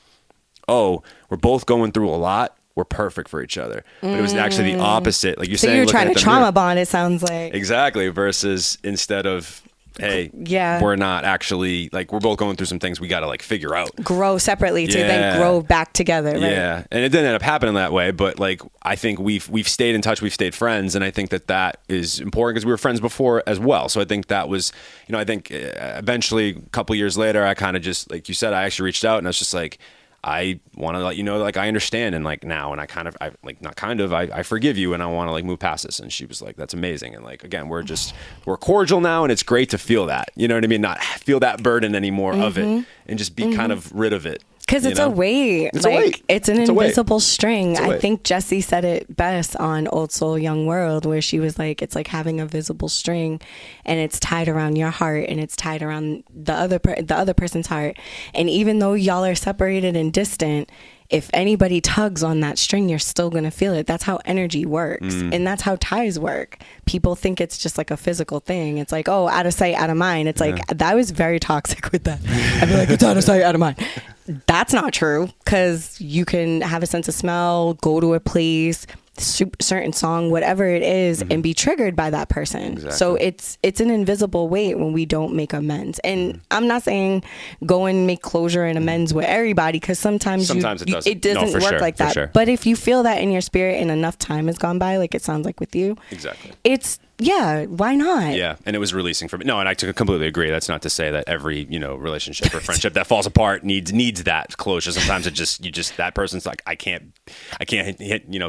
oh, we're both going through a lot. We're perfect for each other. But it was actually the opposite. Like you're saying, you're trying to trauma bond, it sounds like. Exactly. Versus instead of, hey, we're not actually, like, we're both going through some things we got to like figure out. Grow separately to then grow back together. Right? Yeah. And it didn't end up happening that way. But like, I think we've stayed in touch. We've stayed friends. And I think that is important because we were friends before as well. So I think that was, you know, I think eventually a couple years later, I kind of just, like you said, I actually reached out and I was just like, I want to let you know, like, I understand. And like now, and I forgive you and I want to like move past this. And she was like, that's amazing. And like, again, we're cordial now. And it's great to feel that, you know what I mean? Not feel that burden anymore of it and just be kind of rid of it. Because it's a weight. It's like, a weight. It's an invisible string. I think Jessie said it best on Old Soul, Young World, where she was like, it's like having a visible string and it's tied around your heart and it's tied around the other person's heart. And even though y'all are separated and distant, if anybody tugs on that string, you're still going to feel it. That's how energy works. And that's how ties work. People think it's just like a physical thing. It's like, oh, out of sight, out of mind. It's like, that was very toxic with that. I'd be like, it's out of sight, out of mind. That's not true, because you can have a sense of smell, go to a place, certain song, whatever it is, and be triggered by that person. Exactly. So it's an invisible weight when we don't make amends. And I'm not saying go and make closure and amends with everybody, because sometimes it doesn't work like that. Sure. But if you feel that in your spirit and enough time has gone by, like it sounds like with you, why not? Yeah, and it was releasing for me. No, and I completely agree. That's not to say that every, you know, relationship or friendship that falls apart needs that closure. Sometimes that person's like, I can't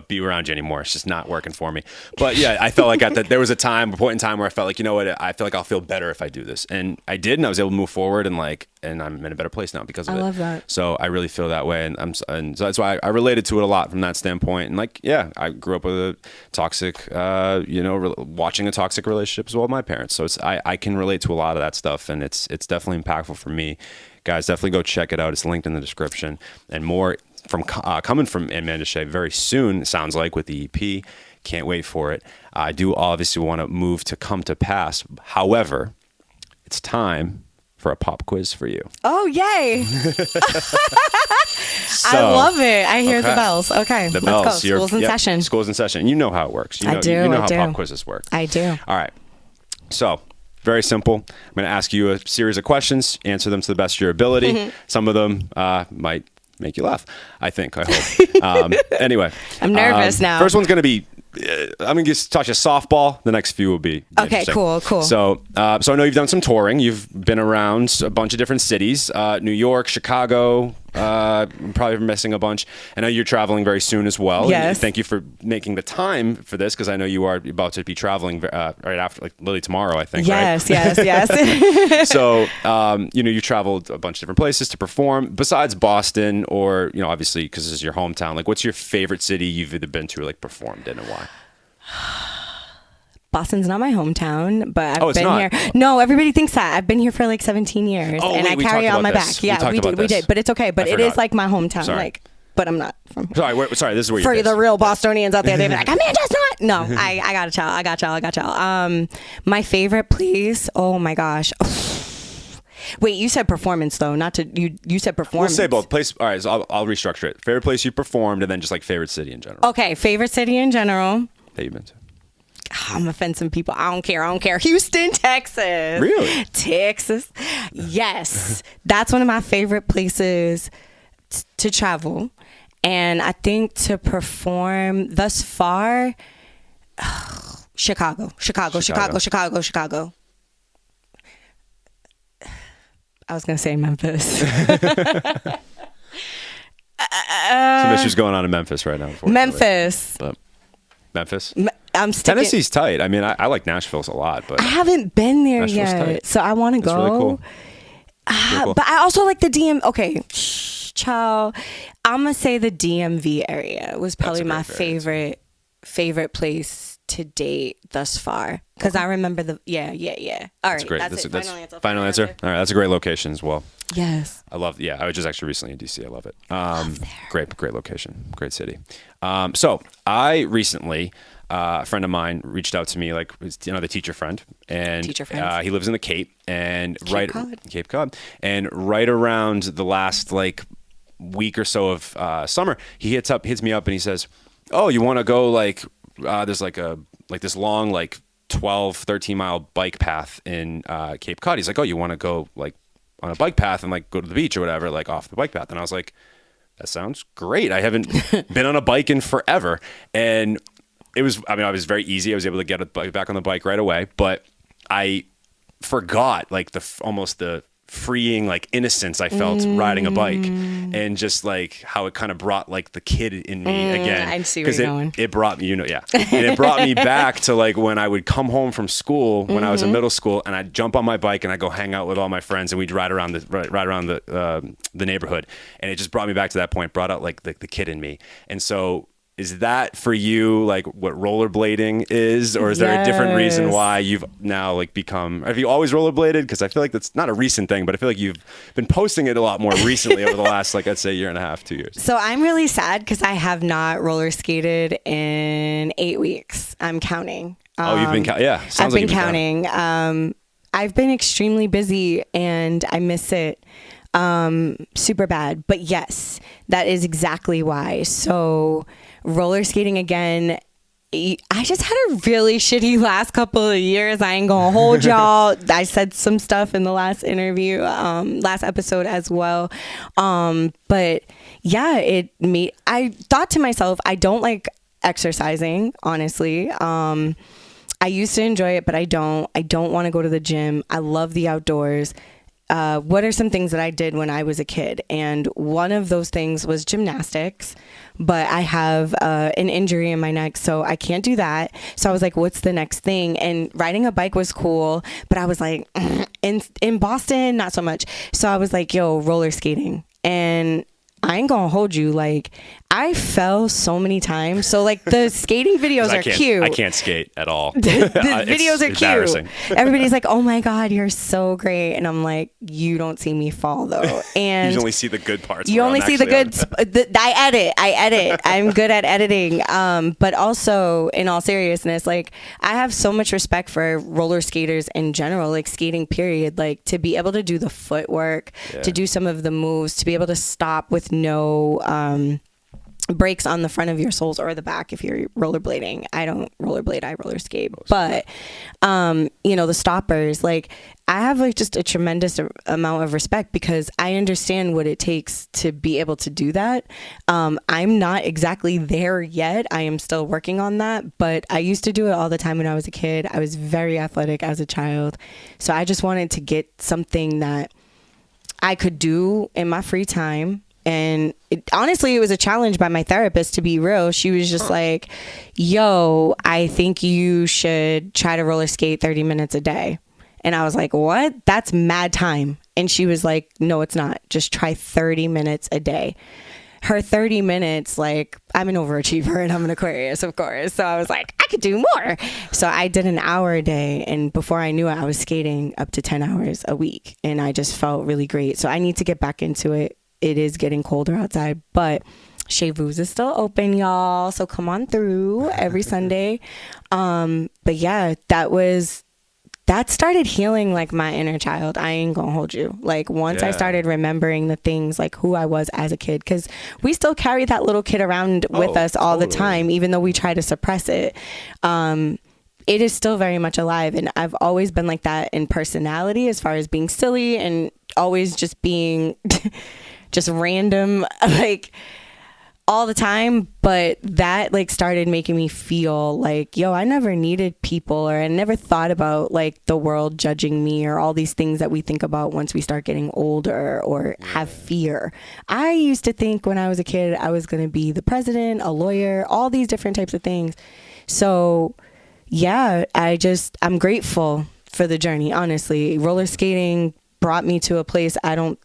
be around you anymore. It's just not working for me. But yeah, I felt like there was a point in time where I felt like, you know what, I feel like I'll feel better if I do this, and I did, and I was able to move forward, and I'm in a better place now because of it. I love that. So I really feel that way, and so that's why I related to it a lot from that standpoint. And like, yeah, I grew up with a toxic, watching a toxic relationship as well with my parents. So I can relate to a lot of that stuff, and it's definitely impactful for me. Guys, definitely go check it out. It's linked in the description, and more coming from Amanda Shea very soon. It sounds like with the EP. Can't wait for it. I do obviously want to move to Come to Pass. However, it's time for a pop quiz for you. Oh, yay. I love it. I hear the bells. Okay, the bells. Let's go. School's in session. School's in session. You know how it works. You know how pop quizzes work. I do. All right. So, very simple. I'm going to ask you a series of questions. Answer them to the best of your ability. Some of them might make you laugh, I hope. Anyway. I'm nervous now. First one's going to be, I'm going to just touch a softball. The next few will be okay, cool. So I know you've done some touring. You've been around a bunch of different cities, New York, Chicago. I'm probably missing a bunch. I know you're traveling very soon as well. Yes. And thank you for making the time for this, because I know you are about to be traveling right after, like literally tomorrow, I think. Yes, right? yes. So, you traveled a bunch of different places to perform besides Boston, or, obviously because this is your hometown. Like, what's your favorite city you've either been to or like performed in, and why? Boston's not my hometown, but I've been here. No, everybody thinks that. I've been here for like 17 years, and I carry it on my back. Yeah, we did, but it's okay. But it is like my hometown. Sorry. But I'm not from here. Sorry, this is where you're for the real Bostonians out there. They're like, Amanda's not. No, I got y'all. My favorite place. Oh my gosh. Wait, you said performance though, not to you said performance. We'll say both. Place. All right, so I'll restructure it. Favorite place you performed, and then just like favorite city in general. Okay, favorite city in general that you've been to. I'm offending people. I don't care. Houston, Texas. Really? Texas. Yes. That's one of my favorite places to travel. And I think to perform thus far, Chicago. I was going to say Memphis. Some issues going on in Memphis right now. Memphis. But Memphis? I'm sticking. Tennessee's tight. I mean, I like Nashville's a lot, but I haven't been there Nashville's yet. tight. So I want to go. Really cool. Really cool. But I also like the Okay. Child. I'm going to say the DMV area was probably my favorite place to date thus far. Because I remember All right. That's great. That's Final Final answer. All right. That's a great location as well. Yes. I love. Yeah, I was just actually recently in DC. I love it. Love there. Great location. Great city. So I recently, a friend of mine reached out to me, like, the teacher friend, and he lives in the Cape, and Cape Cod, and right around the last week or so of summer, he hits me up and he says, "Oh, you want to go there's this long 12, 13 mile bike path in Cape Cod." He's like, "Oh, you want to go on a bike path and go to the beach or whatever, off the bike path?" And I was like, "That sounds great. I haven't been on a bike in forever." And it was very easy. I was able to get back on the bike right away, but I forgot almost the freeing innocence I felt riding a bike, and just how it kind of brought the kid in me again. I see where you're going. It brought me, and it brought me back to when I would come home from school when I was in middle school, and I'd jump on my bike and I'd go hang out with all my friends, and we'd ride around the neighborhood, and it just brought me back to that point, brought out the kid in me. And so, is that for you what rollerblading is, or is there a different reason why you've now become? Have you always rollerbladed? Because I feel like that's not a recent thing, but I feel like you've been posting it a lot more recently over the last I'd say year and a half, 2 years. So I'm really sad because I have not roller skated in 8 weeks. I'm counting. You've been counting. Yeah, I've been counting. I've been extremely busy and I miss it super bad. But yes, that is exactly why. So roller skating again, I just had a really shitty last couple of years. I ain't gonna hold y'all. I said some stuff in the last interview, last episode as well. But yeah, I thought to myself, I don't like exercising, honestly. I used to enjoy it, but I don't want to go to the gym. I love the outdoors. What are some things that I did when I was a kid? And one of those things was gymnastics, but I have an injury in my neck, so I can't do that. So I was like, what's the next thing? And riding a bike was cool, but I was like, in Boston, not so much. So I was like, yo, roller skating. And I ain't gonna hold you. I fell so many times. So the skating videos are cute. I can't skate at all. The videos are cute. Everybody's like, "Oh my God, you're so great," and I'm like, "You don't see me fall though." And you only see the good parts. You only see the good. I edit. I'm good at editing. But also, in all seriousness, I have so much respect for roller skaters in general, skating period. To be able to do the footwork, to do some of the moves, to be able to stop with no brakes on the front of your soles or the back if you're rollerblading. I don't rollerblade, I roller skate. But the stoppers, I have just a tremendous amount of respect because I understand what it takes to be able to do that. I'm not exactly there yet. I am still working on that, but I used to do it all the time when I was a kid. I was very athletic as a child. So I just wanted to get something that I could do in my free time. And honestly, it was a challenge by my therapist, to be real. She was just like, yo, I think you should try to roller skate 30 minutes a day. And I was like, what? That's mad time. And she was like, no, it's not. Just try 30 minutes a day. Her 30 minutes, I'm an overachiever and I'm an Aquarius, of course. So I was like, I could do more. So I did an hour a day. And before I knew it, I was skating up to 10 hours a week. And I just felt really great. So I need to get back into it. It is getting colder outside, but Chez Vu's is still open, y'all. So come on through every Sunday. But yeah, that started healing my inner child. I ain't gonna hold you. Once I started remembering the things who I was as a kid, because we still carry that little kid around with us all the time, even though we try to suppress it. It is still very much alive. And I've always been like that in personality, as far as being silly and always just being just random, like all the time. But that like started making me feel like, yo, I never needed people, or I never thought about like the world judging me, or all these things that we think about once we start getting older or have fear. I used to think when I was a kid, I was going to be the president, a lawyer, all these different types of things. So yeah, I'm grateful for the journey. Honestly, roller skating brought me to a place I don't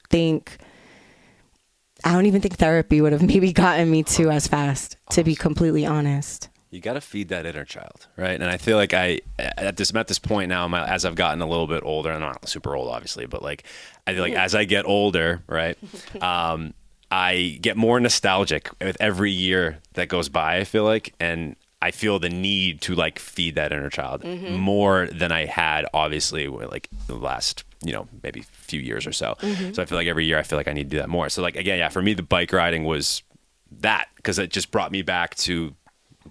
even think therapy would have maybe gotten me to as fast, to be completely honest. You got to feed that inner child, right? And I feel like I'm at this point now, as I've gotten a little bit older, and I'm not super old, obviously, but like, I feel like as I get older, right, I get more nostalgic with every year that goes by, I feel like, and I feel the need to like feed that inner child more than I had, obviously, like the last, maybe few years or so. So I feel like every year I feel like I need to do that more. So like, again, yeah, for me, the bike riding was that, because it just brought me back to,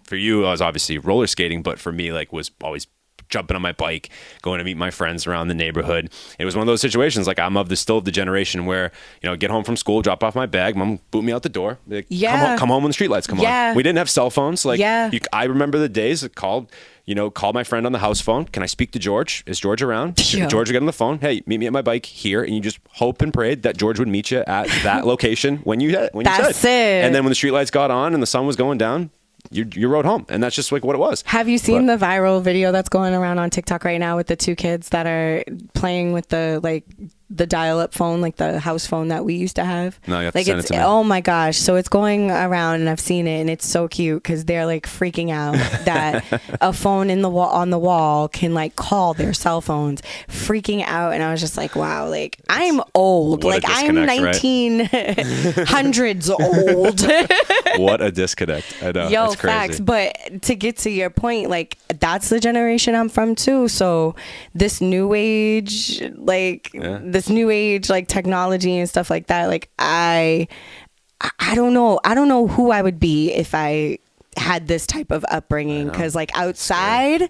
for you, I was obviously roller skating, but for me, like, was always jumping on my bike, going to meet my friends around the neighborhood. It was one of those situations, like, I'm still of the generation where, get home from school, drop off my bag, mom boot me out the door, like, come home when the streetlights come on. We didn't have cell phones. Like, I remember the days that called my friend on the house phone. Can I speak to George? Is George around? George would get on the phone. Hey, meet me at my bike here. And you just hope and prayed that George would meet you at that location when you said. That's it. And then when the streetlights got on and the sun was going down, you rode home, and that's just like what it was. Have you seen the viral video that's going around on TikTok right now with the two kids that are playing with the dial-up phone, like the house phone that we used to have? No, you have like to send it to me. Oh my gosh. So it's going around, and I've seen it, and it's so cute because they're like freaking out that a phone on the wall can like call their cell phones, freaking out. And I was just like, wow, like I'm old. Like I'm 1900s old. What a disconnect. I know. Yo, that's crazy. Facts. But to get to your point, like that's the generation I'm from too. So this new age, like this new age, like technology and stuff like that. Like I don't know who I would be if I had this type of upbringing. Cause like outside,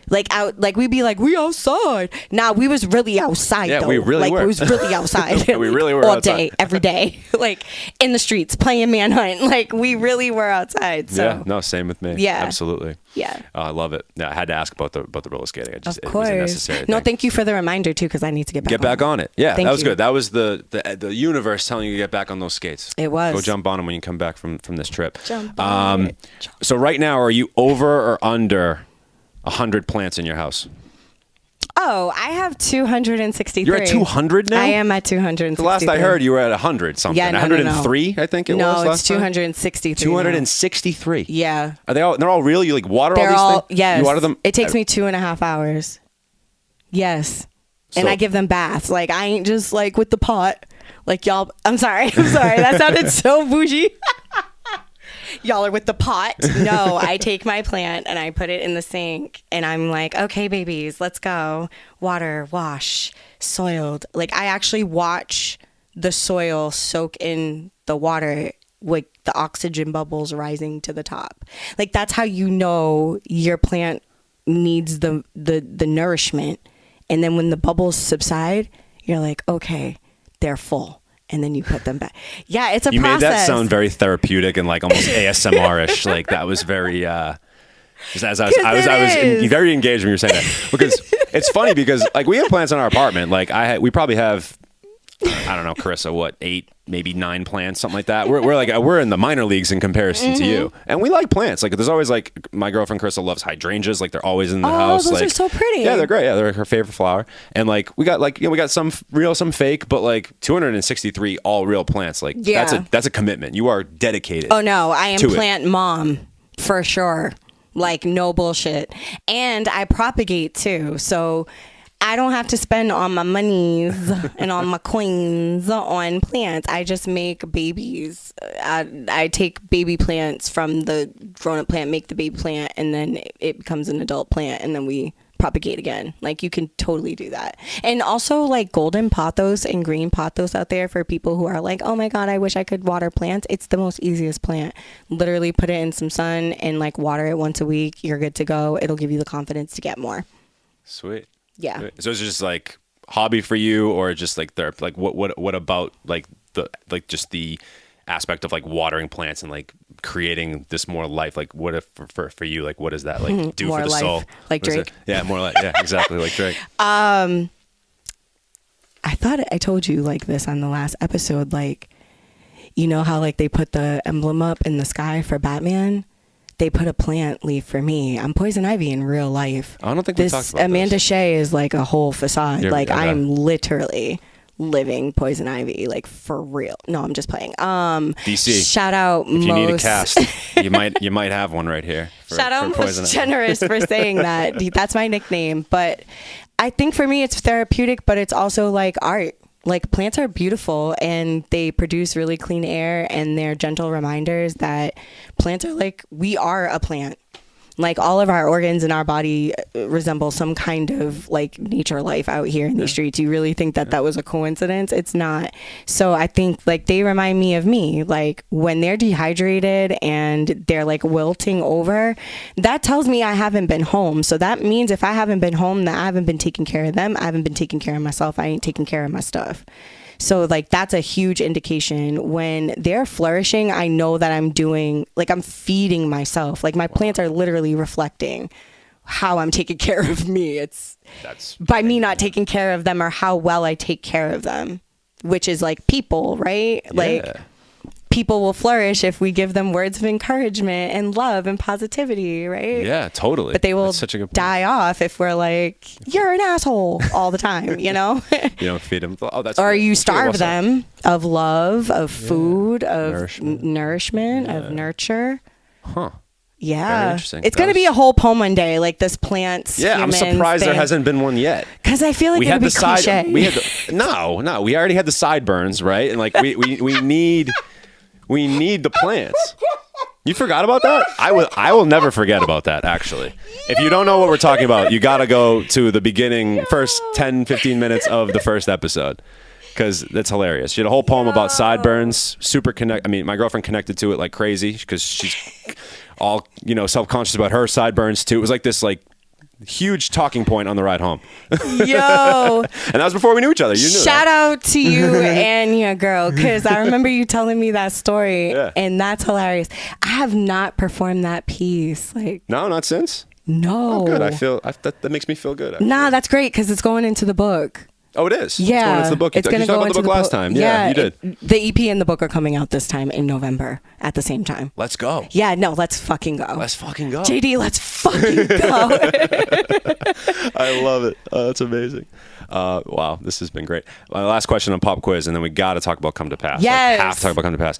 we'd be like, we outside. Nah, we was really outside though. We really were. We was really outside. We really were all outside. day, every day. Like in the streets, playing manhunt. Like we really were outside. So. Yeah, no, same with me. Yeah. Absolutely. Yeah. I love it. Yeah, I had to ask about the roller skating. Of course. It was a necessary thing. No, thank you for the reminder too, because I need to get back on it. Yeah, thank that was you. good. That was the universe telling you to get back on those skates. It was. Go jump on them when you come back from this trip. Jump on it. So right now, are you over or under 100 plants in your house? Oh, I have 263. You're at 200 now? I am at 263. The last I heard, you were at 100 something. Yeah, no, 103, I think it was last No, it's 263. 263. Yeah. Are they all? They're all real? You like water all these things? Yes. You water them? It takes me 2.5 hours. Yes. And I give them baths. Like I ain't just like with the pot. Like y'all. I'm sorry. That sounded so bougie. Y'all are with the pot. No, I take my plant and I put it in the sink and I'm like, okay, babies, let's go. Water, wash, soiled. Like I actually watch the soil soak in the water, like the oxygen bubbles rising to the top. Like that's how you know your plant needs the nourishment. And then when the bubbles subside, you're like, okay, they're full. And then you put them back. Yeah, it's a process. You made that sound very therapeutic and like almost ASMR-ish. Like that was very. I was very engaged when you were saying that, because it's funny because like we have plants in our apartment. Like we probably have, I don't know, Carissa, what, 8, maybe 9 plants, something like that. We're in the minor leagues in comparison to you, and we like plants. Like there's always like my girlfriend Carissa loves hydrangeas. Like they're always in the house. Oh, those like, are so pretty. Yeah, they're great. Yeah, they're her favorite flower. And like we got some real, some fake, but like 263 all real plants. Like that's a commitment. You are dedicated. Oh no, I am plant mom for sure. Like no bullshit. And I propagate too. So I don't have to spend all my monies and all my coins on plants. I just make babies. I take baby plants from the grown-up plant, make the baby plant, and then it becomes an adult plant, and then we propagate again. Like you can totally do that. And also like golden pothos and green pothos out there for people who are like, oh my God, I wish I could water plants. It's the most easiest plant. Literally put it in some sun and like water it once a week. You're good to go. It'll give you the confidence to get more. Sweet. Yeah. So it's just like hobby for you, or just like therapy? Like what about like just the aspect of like watering plants and like creating this more life. Like what if for you, like what does that like do more for the life, soul? like Drake. Yeah, more like, yeah, exactly, like Drake. I thought I told you like this on the last episode, like, you know how like they put the emblem up in the sky for Batman? They put a plant leaf for me. I'm poison ivy in real life. I don't think we talked about Amanda Shea is like a whole facade. Okay. I'm literally living poison ivy, like for real. No, I'm just playing. DC. Shout out if you need a cast, you might have one right here. Shout out Most Generous for saying that. That's my nickname. But I think for me it's therapeutic, but it's also like art. Like plants are beautiful and they produce really clean air, and they're gentle reminders that plants are like, we are a plant. Like all of our organs in our body resemble some kind of like nature life out here in these streets. You really think that was a coincidence? It's not. So I think like they remind me of me. Like when they're dehydrated and they're like wilting over, that tells me I haven't been home. So that means if I haven't been home, that I haven't been taking care of them. I haven't been taking care of myself. I ain't taking care of my stuff. So like that's a huge indication. When they're flourishing, I know that I'm feeding myself. Like my plants are literally reflecting how I'm taking care of me. That's by me not taking care of them or how well I take care of them, which is like people, right? Yeah. Like people will flourish if we give them words of encouragement and love and positivity, right? Yeah, totally. But they will die off if we're like, you're an asshole all the time, you know? You don't feed them. Oh, that's or you starve them of love, of food, of nourishment, of nurture. Huh. Yeah. Very interesting. It's going to be a whole poem one day, like this plant's I'm surprised there hasn't been one yet. Because I feel like it'd be cliche. We already had the sideburns, right? And like we need the plants. You forgot about that? I will never forget about that, actually. If you don't know what we're talking about, you got to go to the beginning, first 10, 15 minutes of the first episode, because that's hilarious. She had a whole poem about sideburns, my girlfriend connected to it like crazy because she's all, self-conscious about her sideburns too. It was like this huge talking point on the ride home. Yo. And that was before we knew each other. You knew Shout out to you and your girl, because I remember you telling me that story, and that's hilarious. I have not performed that piece. No, not since? No. Oh, good. I feel that makes me feel good. Actually. Nah, that's great because it's going into the book. Oh, it is? Yeah. It's going into the book. It's going to go into the book last time. Yeah, you did. The EP and the book are coming out this time in November at the same time. Let's go. Yeah, no, let's fucking go. Let's fucking go. JD, let's fucking go. I love it. That's amazing. Wow, this has been great. My last question on Pop Quiz, and then we got to talk about Come to Pass. Yes. Have to talk about Come to Pass.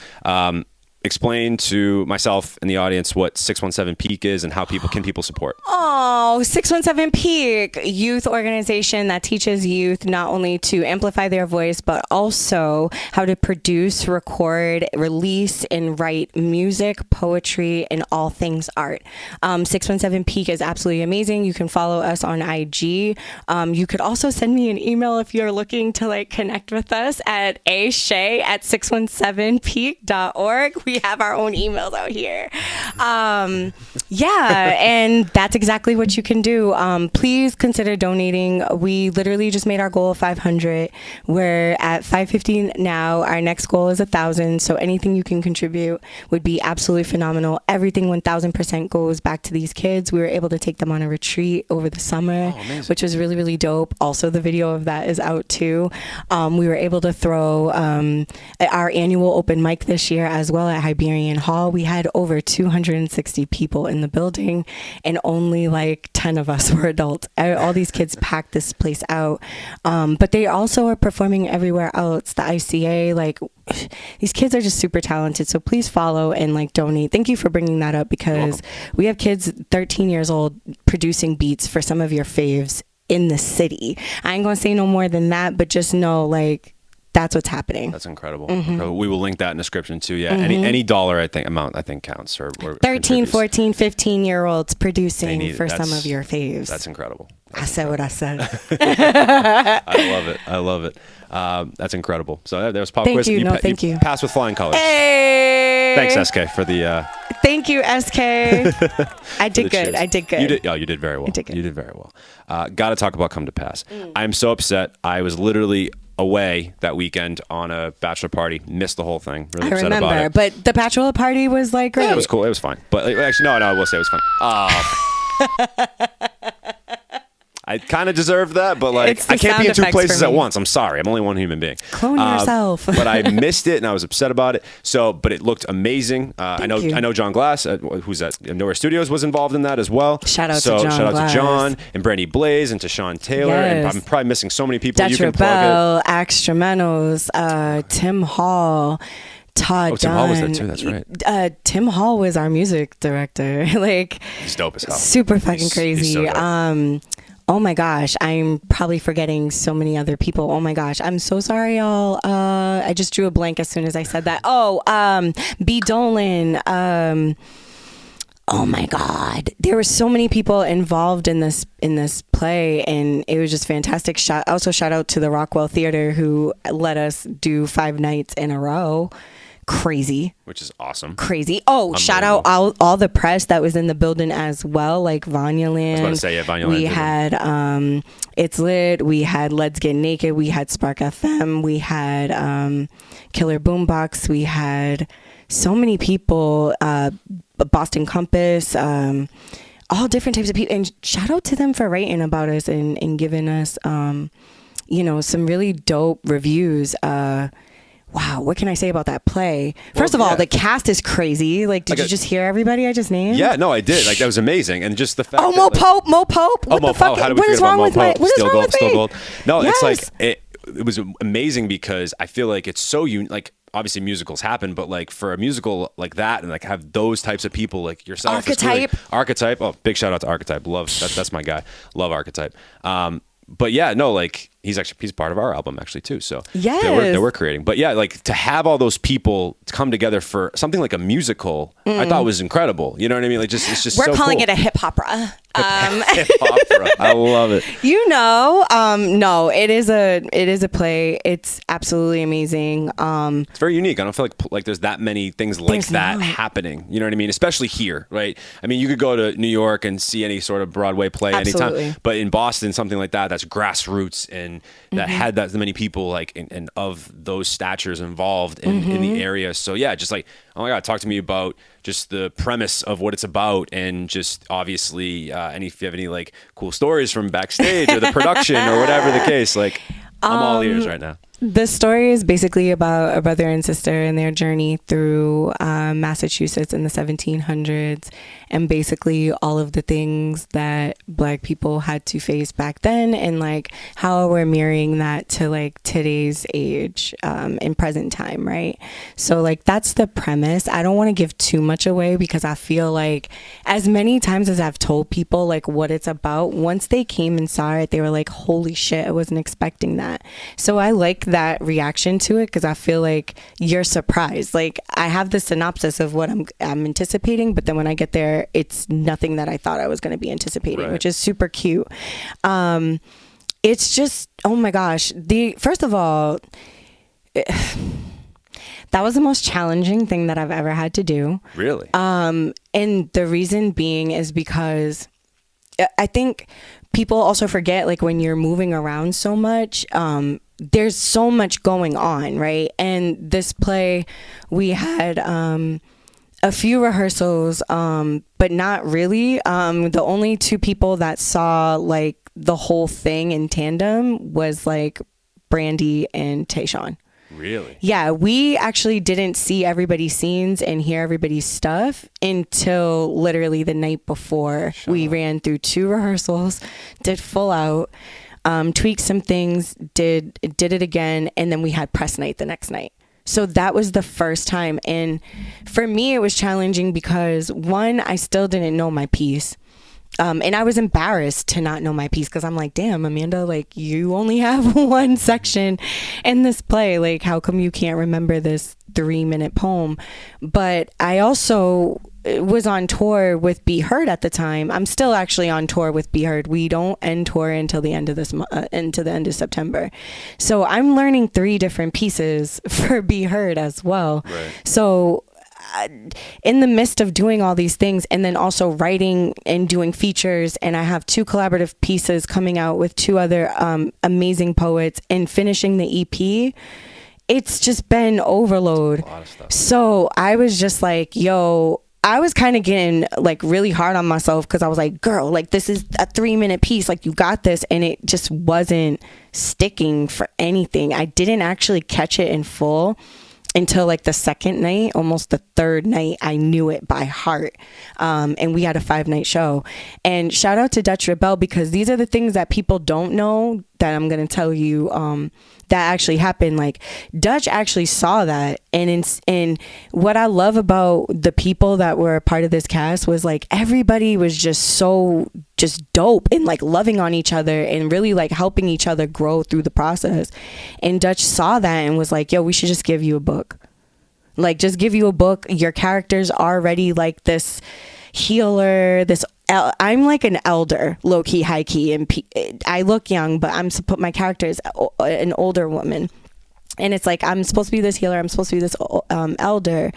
Explain to myself and the audience what 617 Peak is and how people support. Oh, 617 Peak, youth organization that teaches youth not only to amplify their voice, but also how to produce, record, release, and write music, poetry, and all things art. 617 Peak is absolutely amazing. You can follow us on IG. You could also send me an email if you're looking to connect with us at ashay@617peak.org. We have our own emails out here. And that's exactly what you can do. Please consider donating. We literally just made our goal of 500. We're at 550 now. Our next goal is 1,000. So anything you can contribute would be absolutely phenomenal. Everything 1,000% goes back to these kids. We were able to take them on a retreat over the summer, which was really, really dope. Also, the video of that is out too. We were able to throw our annual open mic this year as well at Hibernian Hall. We had over 260 people in the building, and only 10 of us were adults. All these kids packed this place out. But they also are performing everywhere else. The ICA, these kids are just super talented. So please follow and donate. Thank you for bringing that up, because we have kids 13 years old producing beats for some of your faves in the city. I ain't gonna say no more than that, but just know that's what's happening. That's incredible. We will link that in the description too. Yeah. Any dollar amount counts. Or 13, 14, 15-year-olds producing for some of your faves. That's incredible. I said what I said. I love it. That's incredible. So there's Pop Quiz. Thank you. Passed with flying colors. Hey! Thanks, SK, for the... Thank you, SK. I did good. You did very well. You did very well. Got to talk about Come to Pass. I'm so upset. I was literally away that weekend on a bachelor party. Missed the whole thing. Really upset remember, about it. but the bachelor party was like great. Yeah, it was cool. It was fun. But actually, no, I will say it was fun. I kind of deserved that, but like I can't be in two places at once. I'm sorry. I'm only one human being. Clone yourself. But I missed it and I was upset about it. So, but it looked amazing. I know John Glass, who's at Nowhere Studios, was involved in that as well. Shout out to John and Brandy Blaze and to Sean Taylor. Yes. And I'm probably missing so many people. Dutch You can Rebel, plug it. Axtramentos, Tim Hall. Todd Tim Hall was there Dunn. too. That's right. Tim Hall was our music director. Like, he's dope as hell. Super fucking crazy. He's so dope. Oh my gosh, I'm probably forgetting so many other people. Oh my gosh, I'm so sorry, y'all. I just drew a blank as soon as I said that. B. Dolan. Oh my God, there were so many people involved in this play, and it was just fantastic. Also, shout out to the Rockwell Theater who let us do 5 nights in a row. Crazy. Which is awesome. Crazy. Oh, shout out all the press that was in the building as well, like Vanya Land. I was about to say, yeah, Vanya Land. We had It's Lit. We had Let's Get Naked. We had Spark FM. We had Killer Boombox. We had so many people, Boston Compass, all different types of people. And shout out to them for writing about us and giving us, some really dope reviews. Wow, what can I say about that play? First of all, the cast is crazy. Like, did you just hear everybody I just named? Yeah, no, I did. Like, that was amazing. And just the fact Mo Pope. What the fuck? How do we What is wrong with me? Still gold. No, yes. It's like, it was amazing because I feel like it's so like, obviously musicals happen, but like for a musical like that and like have those types of people like yourself. Archetype. Oh, big shout out to Archetype. Love that's my guy. Love Archetype. But yeah, no, like he's part of our album actually too. So yes. that we're creating. But yeah, like to have all those people to come together for something like a musical, I thought was incredible. You know what I mean? Like it's just we're so calling cool. It a hip opera. Hip opera. I love it. No, it is a play. It's absolutely amazing. It's very unique. I don't feel like there's that many things like that happening. You know what I mean? Especially here, right? I mean, you could go to New York and see any sort of Broadway play anytime, but in Boston, something like that's grassroots and that had that many people like and of those statures involved in the area. So yeah, just like, oh my God, talk to me about just the premise of what it's about and just obviously if you have any like cool stories from backstage or the production or whatever the case, like I'm all ears right now. The story is basically about a brother and sister and their journey through Massachusetts in the 1700s, and basically all of the things that Black people had to face back then, and like how we're mirroring that to like today's age in present time, right? So like that's the premise. I don't want to give too much away because I feel like as many times as I've told people like what it's about, once they came and saw it, they were like, holy shit, I wasn't expecting that. So I like that reaction to it because I feel like you're surprised. Like I have the synopsis of what I'm anticipating, but then when I get there, it's nothing that I thought I was going to be anticipating, which is super cute. It's just, oh my gosh. First of all, that was the most challenging thing that I've ever had to do. Really? And the reason being is because I think people also forget, like when you're moving around so much, there's so much going on, right? And this play, we had a few rehearsals, but not really. The only 2 people that saw like the whole thing in tandem was like Brandy and Tayshawn. Really? Yeah, we actually didn't see everybody's scenes and hear everybody's stuff until literally the night before. We ran through 2 rehearsals, did full out, tweaked some things, did it again, and then we had press night the next night. So that was the first time. And for me, it was challenging because, one, I still didn't know my piece. And I was embarrassed to not know my piece because I'm like, damn, Amanda, like you only have 1 section in this play. Like, how come you can't remember this 3-minute poem? But I also was on tour with Be Heard at the time. I'm still actually on tour with Be Heard. We don't end tour until the end of this into the end of September. So I'm learning 3 different pieces for Be Heard as well. Right. So in the midst of doing all these things, and then also writing and doing features, and I have 2 collaborative pieces coming out with 2 other amazing poets, and finishing the EP, it's just been overload. A lot of stuff. So I was just like, yo, I was kind of getting like really hard on myself, because I was like, girl, like this is a 3-minute piece, like you got this. And it just wasn't sticking for anything. I didn't actually catch it in full until like the second night, almost the third night. I knew it by heart. And we had a 5-night show. And shout out to Dutch Rebel, because these are the things that people don't know that I'm going to tell you that actually happened. Like Dutch actually saw that. And what I love about the people that were a part of this cast was like everybody was just so just dope and like loving on each other and really like helping each other grow through the process. And Dutch saw that and was like, yo, we should just give you a book. Like just give you a book. Your character's already like this healer, I'm like an elder, low key, high key, and I look young, but my character is an older woman. And it's like, I'm supposed to be this healer, I'm supposed to be this elder.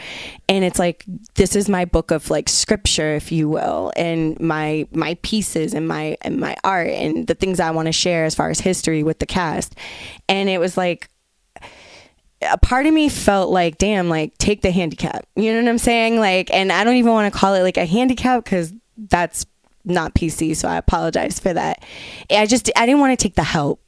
And it's like, this is my book of like scripture, if you will, and my pieces and my art and the things I want to share as far as history with the cast. And it was like, a part of me felt like, damn, like take the handicap, you know what I'm saying? Like, and I don't even want to call it like a handicap, because that's not PC. So I apologize for that. I didn't want to take the help.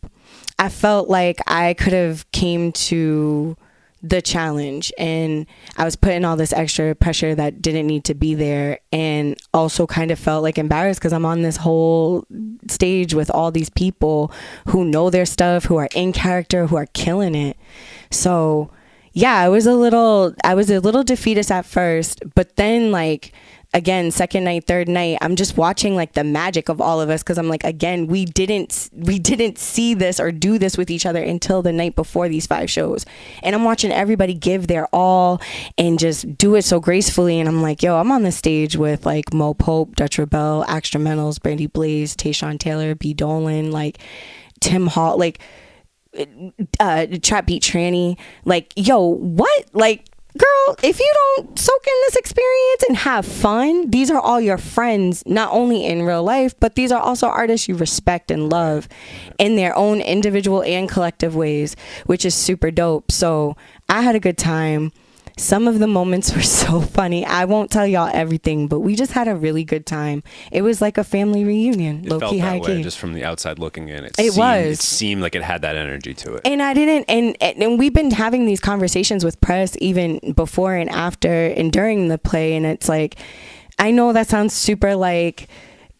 I felt like I could have came to the challenge, and I was putting all this extra pressure that didn't need to be there, and also kind of felt like embarrassed because I'm on this whole stage with all these people who know their stuff, who are in character, who are killing it. So yeah, I was a little defeatist at first, but then like, again, second night, third night, I'm just watching like the magic of all of us, because I'm like, again, we didn't see this or do this with each other until the night before these 5 shows. And I'm watching everybody give their all and just do it so gracefully. And I'm like, yo, I'm on the stage with like Mo Pope, Dutch Rebel, Axtramentals, Brandy Blaze, Tayshawn Taylor, B. Dolan, like Tim Hall, like Trap Beat Tranny. Like, yo, what? Like, girl, if you don't soak in this experience and have fun, these are all your friends, not only in real life, but these are also artists you respect and love in their own individual and collective ways, which is super dope. So I had a good time. Some of the moments were so funny. I won't tell y'all everything, but we just had a really good time. It was like a family reunion, low key, high key. Just from the outside looking in, it seemed like it had that energy to it. And I didn't, and we've been having these conversations with press even before and after and during the play, and it's like, I know that sounds super like,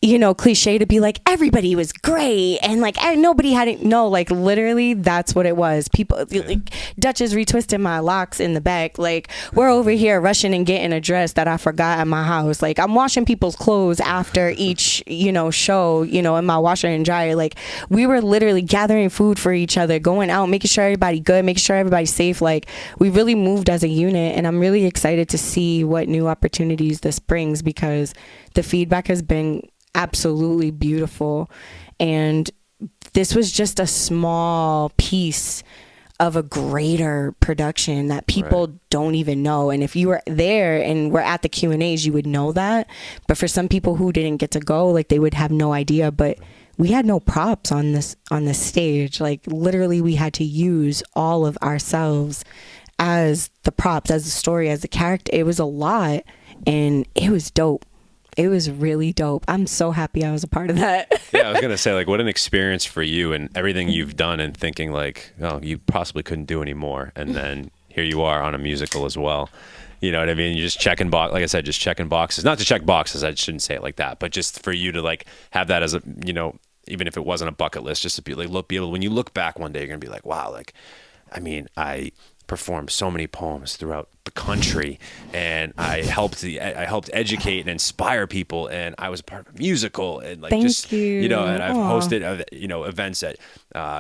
you know, cliche to be like, everybody was great and like nobody had it. No, like literally that's what it was. People, like, Dutch is retwisting my locks in the back. Like, we're over here rushing and getting a dress that I forgot at my house. Like, I'm washing people's clothes after each, you know, show, you know, in my washer and dryer. Like, we were literally gathering food for each other, going out, making sure everybody good, making sure everybody's safe. Like, we really moved as a unit, and I'm really excited to see what new opportunities this brings, because the feedback has been absolutely beautiful. And this was just a small piece of a greater production that people don't even know. And if you were there and were at the Q&As, you would know that. But for some people who didn't get to go, like, they would have no idea. But we had no props on this stage. Like, literally we had to use all of ourselves as the props, as the story, as the character. It was a lot, and it was dope. It was really dope. I'm so happy I was a part of that. Yeah, I was going to say, like, what an experience for you and everything you've done, and thinking like, oh, you possibly couldn't do any more. And then here you are on a musical as well. You know what I mean? You're just checking like I said, just checking boxes. Not to check boxes, I shouldn't say it like that, but just for you to like have that as a, you know, even if it wasn't a bucket list, just to be like, when you look back one day, you're going to be like, wow, like, I mean, I performed so many poems throughout the country, and I helped educate and inspire people, and I was a part of a musical, and like, Thank you. You know, and I've hosted you know, events at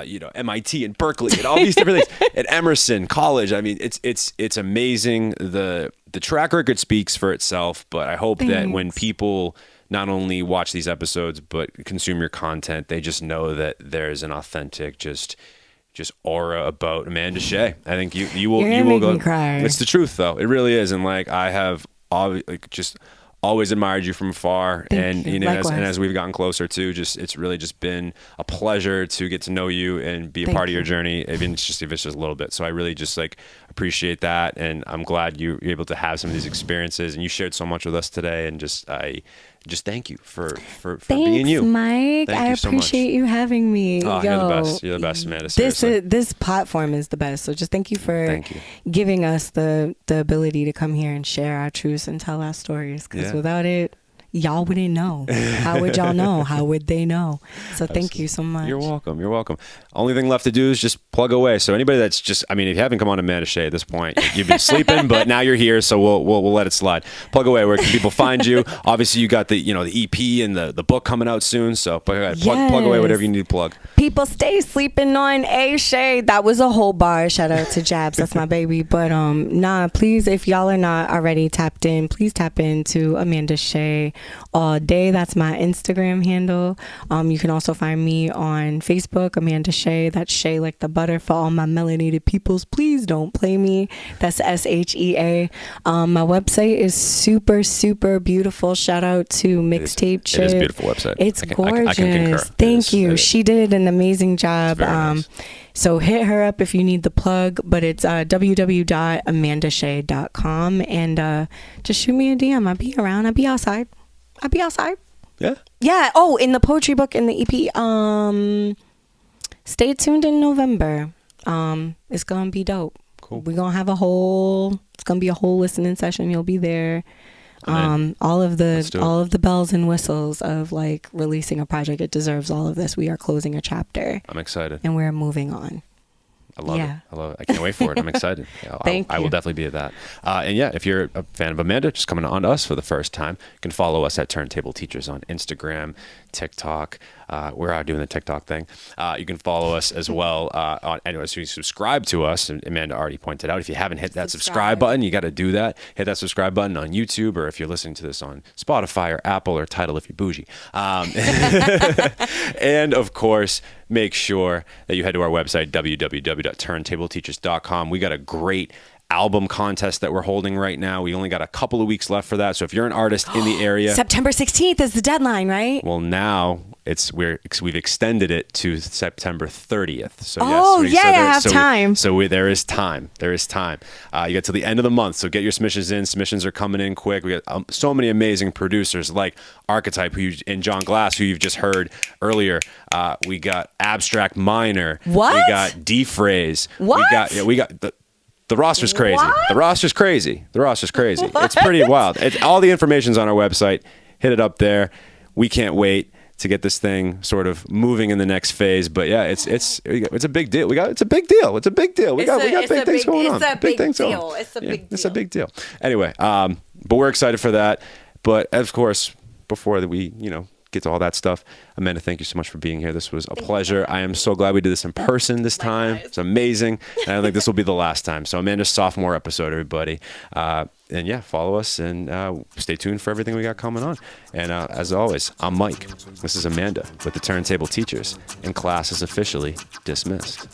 you know, MIT and Berklee and all these different things at Emerson College. I mean, it's amazing. The track record speaks for itself, but I hope that when people not only watch these episodes but consume your content, they just know that there's an authentic, just just aura about Amanda Shea. I think you will make go. Me cry. It's the truth, though. It really is, and like I have just always admired you from afar. Thank and you. As we've gotten closer too, it's really just been a pleasure to get to know you and be a part of your journey, even if it's just a little bit. So I really just like appreciate that, and I'm glad you're able to have some of these experiences, and you shared so much with us today, and just thank you for being you. Mike. I appreciate you having me. Oh, you're the best. You're the best, Amanda. Seriously. This platform is the best. So just thank you for giving us the ability to come here and share our truths and tell our stories. Because without it, y'all wouldn't know. How would y'all know? How would they know? So thank you so much. You're welcome. You're welcome. Only thing left to do is just plug away. So anybody that's just, I mean, if you haven't come on to Amanda Shea at this point, you've been sleeping, but now you're here, so we'll let it slide. Plug away. Where can people find you? Obviously, you got the EP and the book coming out soon. So plug away whatever you need to plug. People stay sleeping on A Shea. That was a whole bar. Shout out to Jabs. That's my baby. But please, if y'all are not already tapped in, please tap into Amanda Shea all day. That's my Instagram handle. You can also find me on Facebook, Amanda Shea. That's Shea like the butter. For all my melanated peoples, please don't play me. That's SHEA. My website is super, super beautiful. Shout out to Mixtape Chip. It is a beautiful website. It's gorgeous. I can concur. Thank you. She did an amazing job. Nice. So hit her up if you need the plug, but it's www.amandashea.com, and just shoot me a DM. I'll be around. I'll be outside. Yeah. Yeah. Oh, in the poetry book and the EP. Stay tuned in November. It's gonna be dope. Cool. We're gonna have it's gonna be a whole listening session. You'll be there. All of the bells and whistles of like releasing a project. It deserves all of this. We are closing a chapter. I'm excited. And we're moving on. I love it. I can't wait for it. I'm excited. I will definitely be at that. And yeah, if you're a fan of Amanda, just coming on to us for the first time, you can follow us at Turntable Teachers on Instagram, TikTok. We're out doing the TikTok thing. You can follow us as well. Anyways, you subscribe to us. And Amanda already pointed out, if you haven't hit that subscribe button, you got to do that. Hit that subscribe button on YouTube, or if you're listening to this on Spotify or Apple or Tidal if you're bougie. And of course, make sure that you head to our website, www.turntableteachers.com. We got a great album contest that we're holding right now. We only got a couple of weeks left for that. So if you're an artist in the area, September 16th is the deadline, right? Well, now we've extended it to September 30th. So I have time. So there is time. There is time. You get to the end of the month. So get your submissions in. Submissions are coming in quick. We got so many amazing producers like Archetype and John Glass, who you've just heard earlier. We got Abstract Minor. What? We got D-Phrase. What? We got the roster's crazy. What? The roster's crazy. What? It's pretty wild. All the information's on our website. Hit it up there. We can't wait to get this thing sort of moving in the next phase. But yeah, it's a big deal. It's a big deal. We got big things going on. It's a big deal. It's a big deal. Anyway, but we're excited for that. But of course, before we get to all that stuff, Amanda, thank you so much for being here. This was a pleasure. I am so glad we did this in person this time. It's amazing. And I think this will be the last time. So Amanda's sophomore episode, everybody. And yeah, follow us and stay tuned for everything we got coming on. And as always, I'm Mike. This is Amanda with the Turntable Teachers, and class is officially dismissed.